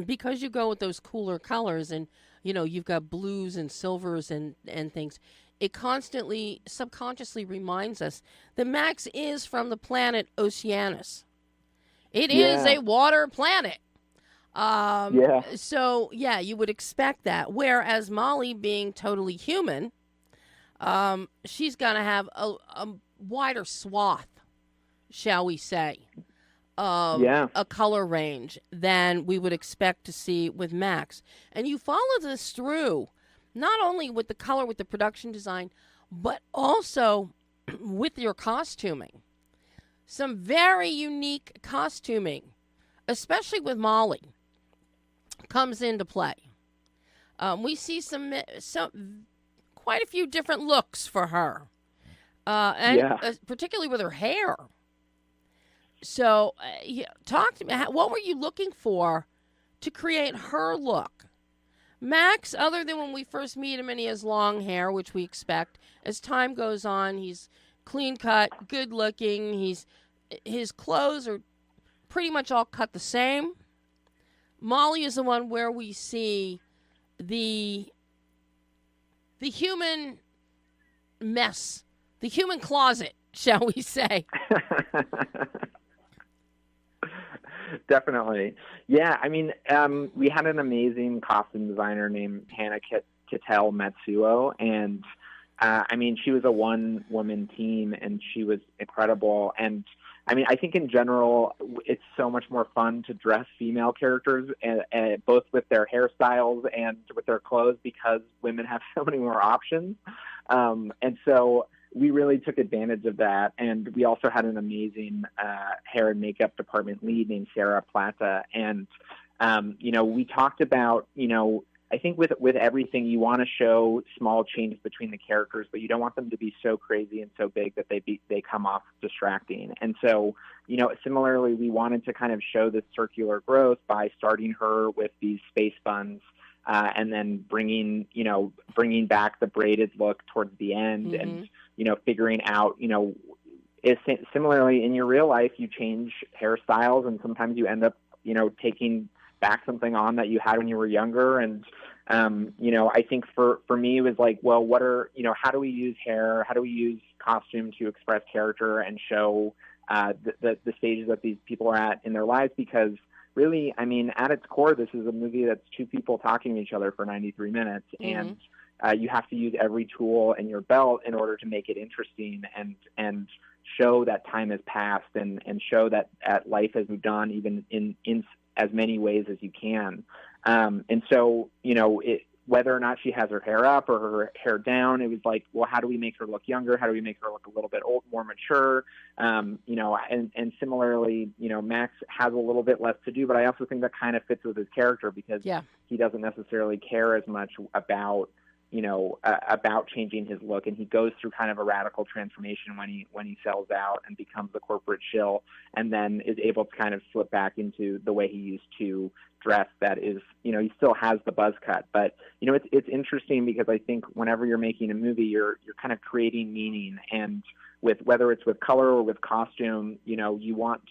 because you go with those cooler colors and, you've got blues and silvers and things, it constantly, subconsciously reminds us that Max is from the planet Oceanus. It is a water planet. So, yeah, you would expect that. Whereas Molly, being totally human, she's going to have a wider swath, shall we say, of a color range than we would expect to see with Max. And you follow this through, not only with the color, with the production design, but also with your costuming. Some very unique costuming, especially with Molly, comes into play. We see some quite a few different looks for her, and particularly with her hair. So, talk to me. What were you looking for to create her look? Max, other than when we first meet him and he has long hair, which we expect, as time goes on, he's clean cut, good looking. His clothes are pretty much all cut the same. Molly is the one where we see the human mess, the human closet, shall we say. Definitely. Yeah, I mean, we had an amazing costume designer named Hannah Kittel Matsuo, and I mean, she was a one-woman team, and she was incredible. And I mean, I think in general, it's so much more fun to dress female characters, both with their hairstyles and with their clothes, because women have so many more options. And so we really took advantage of that. And we also had an amazing hair and makeup department lead named Sarah Plata. And, we talked about, I think with everything, you want to show small changes between the characters, but you don't want them to be so crazy and so big that they come off distracting. And so, similarly, we wanted to kind of show this circular growth by starting her with these space buns, and then bringing back the braided look towards the end, and figuring out, similarly in your real life, you change hairstyles, and sometimes you end up, taking back something on that you had when you were younger. And, I think for me, it was like, well, how do we use hair? How do we use costume to express character and show the stages that these people are at in their lives? Because really, I mean, at its core, this is a movie that's two people talking to each other for 93 minutes. And you have to use every tool in your belt in order to make it interesting and show that time has passed, and show that life has moved on, even in as many ways as you can. And so, whether or not she has her hair up or her hair down, it was like, well, how do we make her look younger? How do we make her look a little bit more mature? And similarly, Max has a little bit less to do, but I also think that kind of fits with his character, because he doesn't necessarily care as much about changing his look, and he goes through kind of a radical transformation when he sells out and becomes a corporate shill, and then is able to kind of slip back into the way he used to dress. That is, he still has the buzz cut, but it's interesting, because I think whenever you're making a movie, you're kind of creating meaning, and whether it's with color or with costume, you want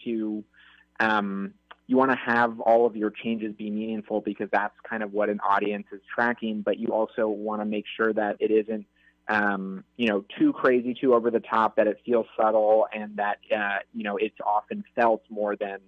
to have all of your changes be meaningful, because that's kind of what an audience is tracking. But you also want to make sure that it isn't, too crazy, too over the top, that it feels subtle, and that, it's often felt more than,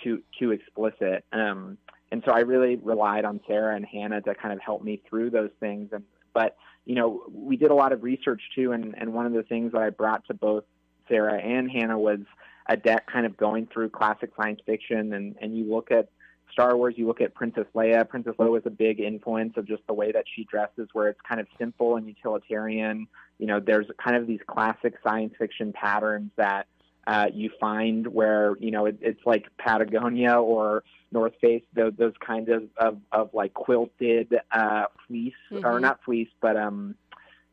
too explicit. And so I really relied on Sarah and Hannah to kind of help me through those things. But we did a lot of research too. And one of the things that I brought to both Sarah and Hannah was a deck kind of going through classic science fiction, and you look at Star Wars, you look at Princess Leia. Princess Leia was a big influence of just the way that she dresses, where it's kind of simple and utilitarian. There's kind of these classic science fiction patterns that you find where, it's like Patagonia or North Face, those kinds of like quilted fleece, or not fleece, but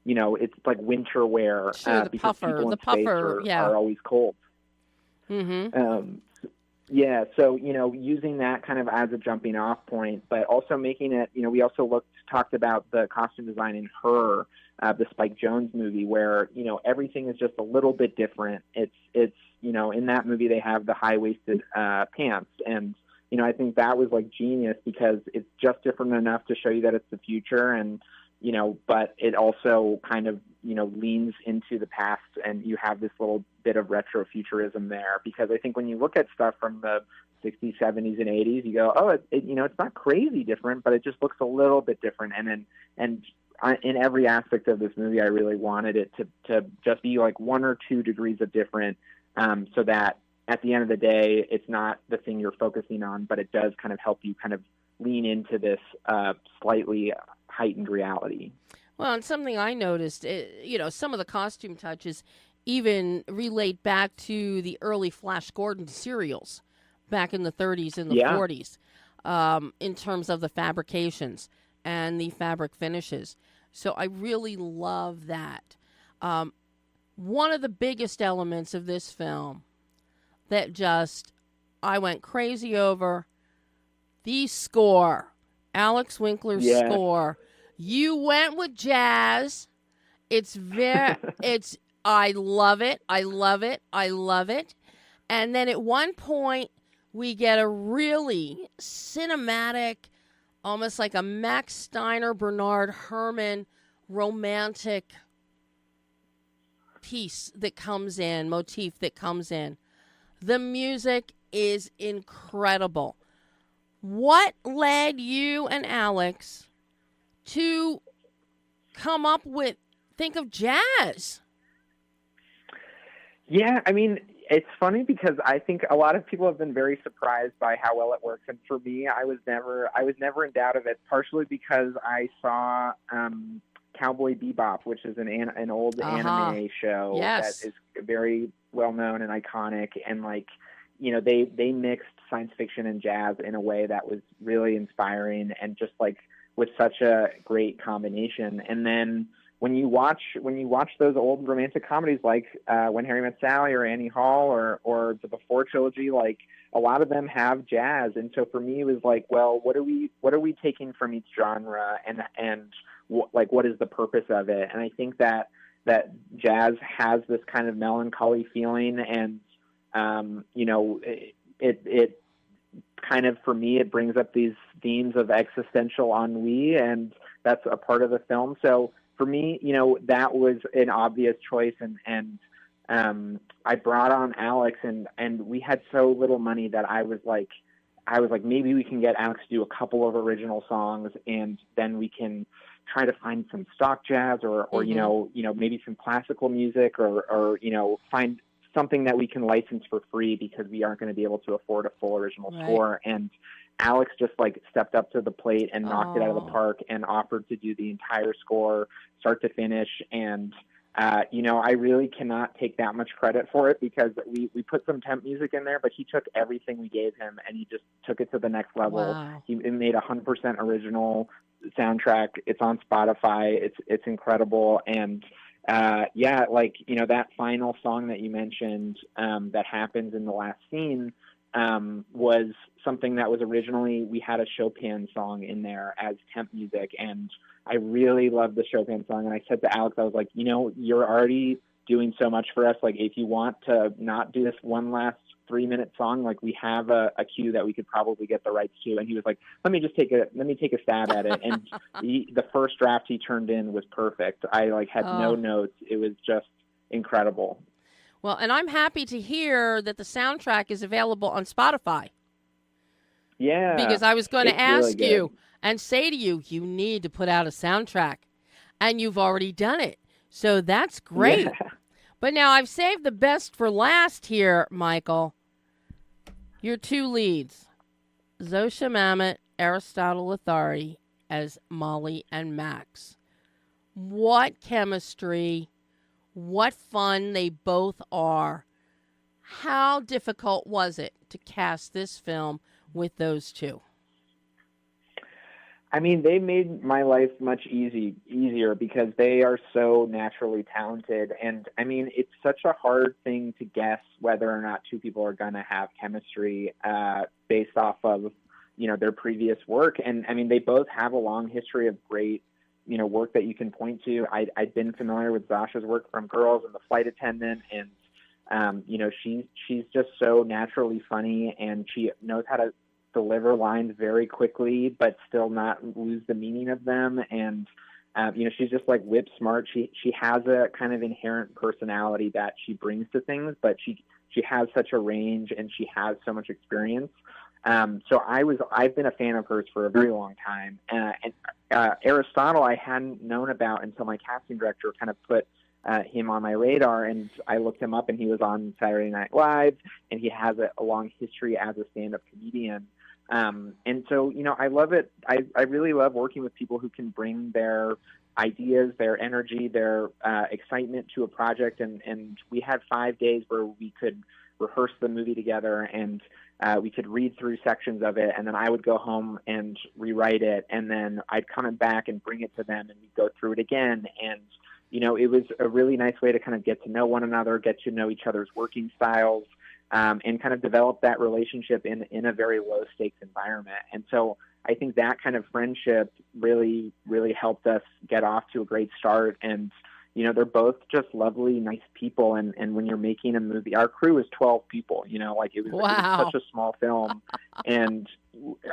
it's like winter wear, sure, because people in space puffer, are always cold. So, using that kind of as a jumping off point, but also making it, we also talked about the costume design in Her, the Spike Jonze movie, where, everything is just a little bit different. It's in that movie, they have the high-waisted pants. And, I think that was like genius, because it's just different enough to show you that it's the future. And, but it also kind of, leans into the past, and you have this little bit of retrofuturism there, because I think when you look at stuff from the 60s, 70s, and 80s, you go, oh, it's not crazy different, but it just looks a little bit different. And in every aspect of this movie, I really wanted it to just be like 1 or 2 degrees of different, so that at the end of the day, it's not the thing you're focusing on, but it does kind of help you kind of lean into this slightly heightened reality. Well, and something I noticed, some of the costume touches even relate back to the early Flash Gordon serials back in the 30s and the 40s, in terms of the fabrications and the fabric finishes. So I really love that. One of the biggest elements of this film that I went crazy over, the score, Alex Winkler's score. You went with jazz. I love it. I love it. I love it. And then at one point, we get a really cinematic, almost like a Max Steiner, Bernard Herrmann romantic piece that comes in, motif that comes in. The music is incredible. What led you and Alex to come up with, think of jazz? Yeah, I mean, it's funny because I think a lot of people have been very surprised by how well it works, and for me, I was never in doubt of it. Partially because I saw Cowboy Bebop, which is an old anime show that is very well known and iconic, and they mixed science fiction and jazz in a way that was really inspiring, and just with such a great combination. And then when you watch those old romantic comedies like When Harry Met Sally or Annie Hall or the Before trilogy, a lot of them have jazz. And so for me, it was well, what are we taking from each genre, and what is the purpose of it? And I think that jazz has this kind of melancholy feeling, and it kind of, for me, it brings up these themes of existential ennui, and that's a part of the film. So for me, that was an obvious choice, and I brought on Alex, and we had so little money that I was like, maybe we can get Alex to do a couple of original songs, and then we can try to find some stock jazz or maybe some classical music, or find something that we can license for free, because we aren't going to be able to afford a full original score. And Alex just stepped up to the plate and knocked it out of the park, and offered to do the entire score start to finish. And I really cannot take that much credit for it, because we put some temp music in there, but he took everything we gave him and he just took it to the next level. Wow. He made 100% original soundtrack. It's on Spotify. It's incredible. And that final song that you mentioned, that happens in the last scene, was something that was originally, we had a Chopin song in there as temp music, and I really loved the Chopin song. And I said to Alex, I was like, you're already doing so much for us. If you want to not do this one last 3-minute song, we have a cue that we could probably get the rights to. And he was like, let me take a stab at it. And the first draft he turned in was perfect. I had no notes. It was just incredible. Well, and I'm happy to hear that the soundtrack is available on Spotify. Yeah. Because I was going to ask really you and say to you, you need to put out a soundtrack. And you've already done it. So that's great. Yeah. But now I've saved the best for last here, Michael. Your 2 leads, Zosha Mamet, Aristotle Authority as Molli and Max. What chemistry, what fun they both are. How difficult was it to cast this film with those two? I mean, they made my life much easier because they are so naturally talented. And I mean, it's such a hard thing to guess whether or not 2 people are going to have chemistry based off of, their previous work. And I mean, they both have a long history of great, work that you can point to. I'd been familiar with Zasha's work from Girls and The Flight Attendant. And, she's just so naturally funny, and she knows how to deliver lines very quickly, but still not lose the meaning of them. And She's just like whip smart. She has a kind of inherent personality that she brings to things, but she has such a range and she has so much experience. So I've been a fan of hers for a very long time. And Aristotle I hadn't known about until my casting director kind of put him on my radar, and I looked him up, and he was on Saturday Night Live, and he has a long history as a stand-up comedian. And so, I love it. I really love working with people who can bring their ideas, their energy, their excitement to a project. And we had 5 days where we could rehearse the movie together, and we could read through sections of it, and then I would go home and rewrite it, and then I'd come back and bring it to them, and we'd go through it again. And it was a really nice way to kind of get to know one another, get to know each other's working styles, and kind of develop that relationship in a very low-stakes environment. And so I think that kind of friendship really, really helped us get off to a great start. And, they're both just lovely, nice people. And when you're making a movie, our crew is 12 people, it was such a small film. And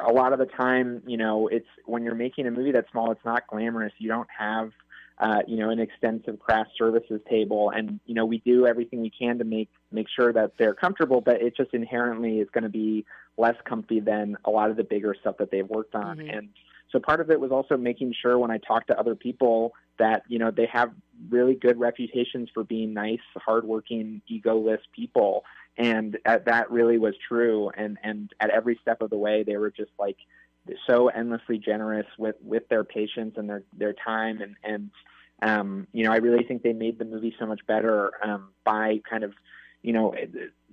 a lot of the time, it's when you're making a movie that small, it's not glamorous. You don't have an extensive craft services table, and we do everything we can to make sure that they're comfortable, but it just inherently is going to be less comfy than a lot of the bigger stuff that they've worked on. Mm-hmm. And so part of it was also making sure when I talk to other people that they have really good reputations for being nice, hardworking, egoless people, and that really was true. And at every step of the way, they were just like so endlessly generous with their patience and their time. And I really think they made the movie so much better by kind of,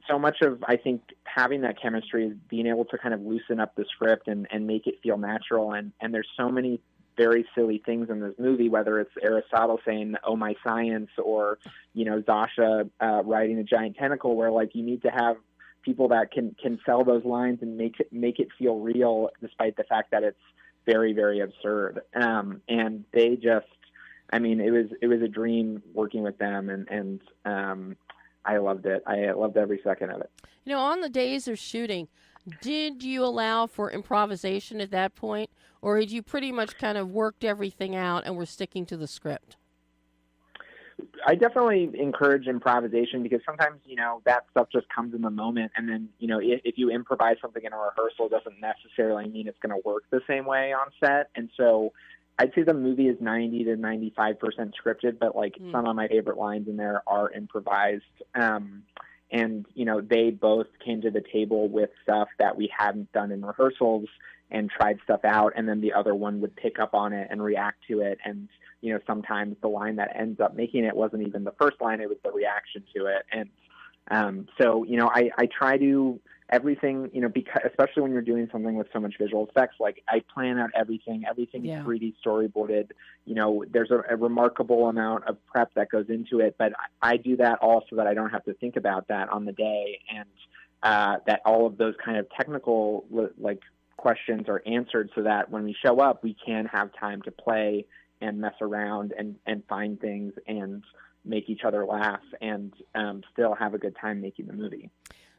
so much of, I think, having that chemistry is being able to kind of loosen up the script and make it feel natural. And there's so many very silly things in this movie, whether it's Aristotle saying, "Oh, my science," or, Zasha riding a giant tentacle, where like you need to have people that can sell those lines and make it feel real, despite the fact that it's very, very absurd. And they just, it was a dream working with them, and I loved it. I loved every second of it. On the days of shooting, did you allow for improvisation at that point, or had you pretty much kind of worked everything out and were sticking to the script? I definitely encourage improvisation, because sometimes, that stuff just comes in the moment. And then, if you improvise something in a rehearsal, it doesn't necessarily mean it's going to work the same way on set. And so I'd say the movie is 90 to 95% scripted, but some of my favorite lines in there are improvised. And, they both came to the table with stuff that we hadn't done in rehearsals and tried stuff out. And then the other one would pick up on it and react to it. And, sometimes the line that ends up making it wasn't even the first line, it was the reaction to it. And so, I try to everything, because especially when you're doing something with so much visual effects, I plan out everything is 3D storyboarded. There's a remarkable amount of prep that goes into it, but I do that all so that I don't have to think about that on the day, and that all of those kind of technical questions are answered, so that when we show up, we can have time to play and mess around and find things and make each other laugh and still have a good time making the movie.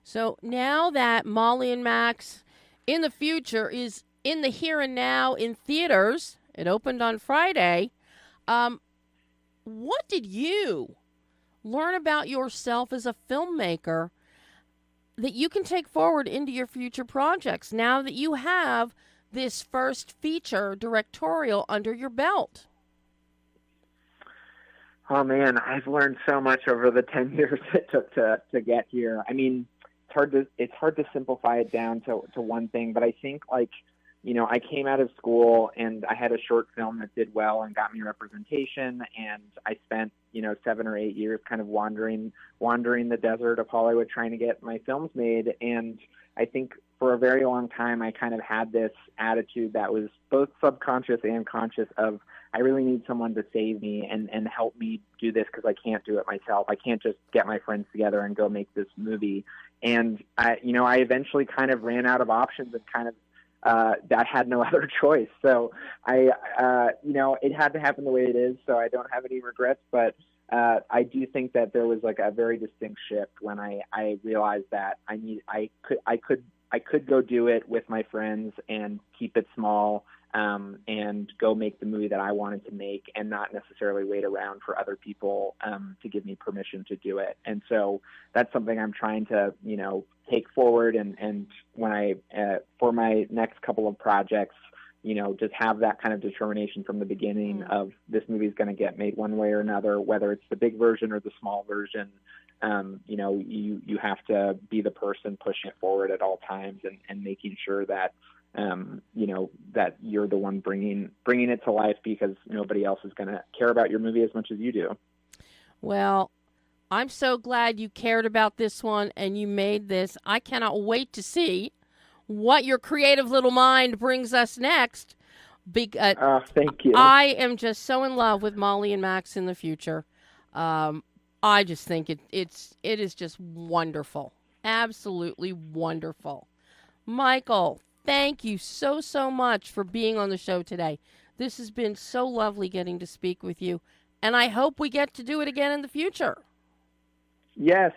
So now that Molli and Max in the future is in the here and now in theaters, it opened on Friday, what did you learn about yourself as a filmmaker that you can take forward into your future projects now that you have this first feature directorial under your belt? Oh man, I've learned so much over the 10 years it took to get here. It's hard to simplify it down to one thing, but I think I came out of school and I had a short film that did well and got me representation, and I spent 7 or 8 years kind of wandering the desert of Hollywood trying to get my films made. And I think for a very long time I kind of had this attitude that was both subconscious and conscious of, I really need someone to save me and help me do this, because I can't do it myself. I can't just get my friends together and go make this movie. And I eventually kind of ran out of options and kind of I had no other choice. So it had to happen the way it is. So I don't have any regrets, but I do think that there was a very distinct shift when I realized that I could go do it with my friends and keep it small, and go make the movie that I wanted to make, and not necessarily wait around for other people to give me permission to do it. And so that's something I'm trying to, take forward. And when I, for my next couple of projects, just have that kind of determination from the beginning of this movie is going to get made one way or another, whether it's the big version or the small version. You have to be the person pushing it forward at all times and making sure that, that you're the one bringing it to life, because nobody else is going to care about your movie as much as you do. Well, I'm so glad you cared about this one and you made this. I cannot wait to see what your creative little mind brings us next. Thank you. I am just so in love with Molli and Max in the future. I just think it is just wonderful. Absolutely wonderful. Michael, thank you so much for being on the show today. This has been so lovely getting to speak with you, and I hope we get to do it again in the future. Yes.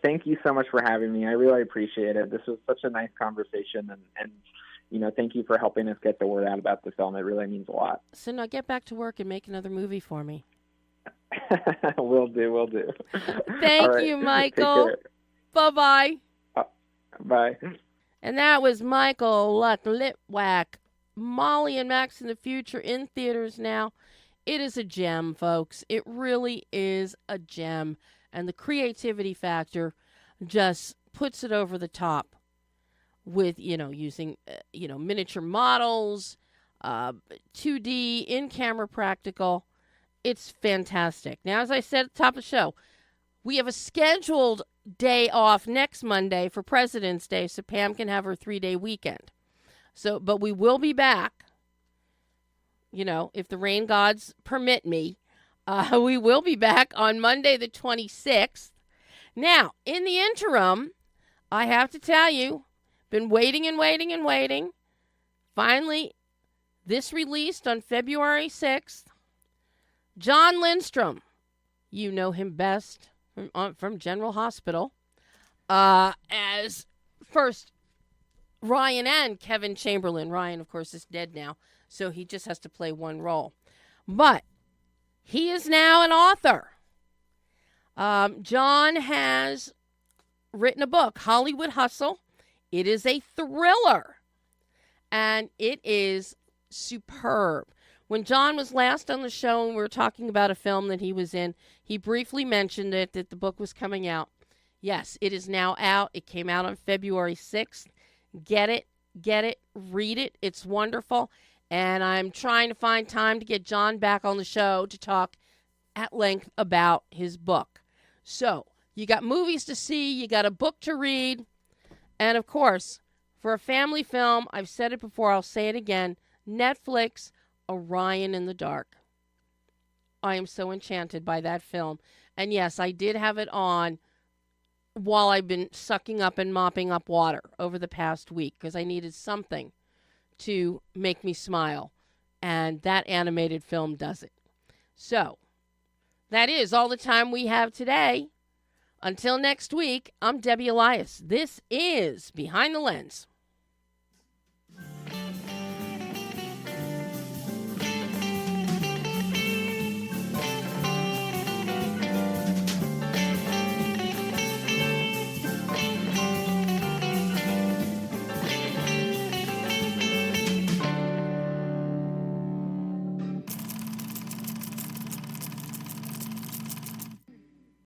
Thank you so much for having me. I really appreciate it. This was such a nice conversation, and thank you for helping us get the word out about the film. It really means a lot. So now get back to work and make another movie for me. Will do. Thank you, Michael. Bye-bye. Bye. And that was Michael Lukk Litwak. Molli and Max in the future in theaters now. It is a gem, folks. It really is a gem. And the creativity factor just puts it over the top with, using, miniature models, 2D, in-camera practical. It's fantastic. Now, as I said at the top of the show, we have a scheduled day off next Monday for President's Day, so Pam can have her 3-day weekend. But we will be back, if the rain gods permit me. We will be back on Monday the 26th. Now, in the interim, I have to tell you, been waiting and waiting and waiting. Finally, this released on February 6th. John Lindstrom, you know him best from General Hospital, as first Ryan and Kevin Chamberlain. Ryan, of course, is dead now, so he just has to play one role. But he is now an author. John has written a book, Hollywood Hustle. It is a thriller, and it is superb. When John was last on the show and we were talking about a film that he was in, he briefly mentioned that the book was coming out. Yes, it is now out. It came out on February 6th. Get it, read it. It's wonderful. And I'm trying to find time to get John back on the show to talk at length about his book. So, you got movies to see, you got a book to read, and of course, for a family film, I've said it before, I'll say it again, Netflix, Orion in the Dark. I am so enchanted by that film. And yes, I did have it on while I've been sucking up and mopping up water over the past week because I needed something to make me smile. And that animated film does it. So, that is all the time we have today. Until next week, I'm Debbie Elias. This is Behind the Lens.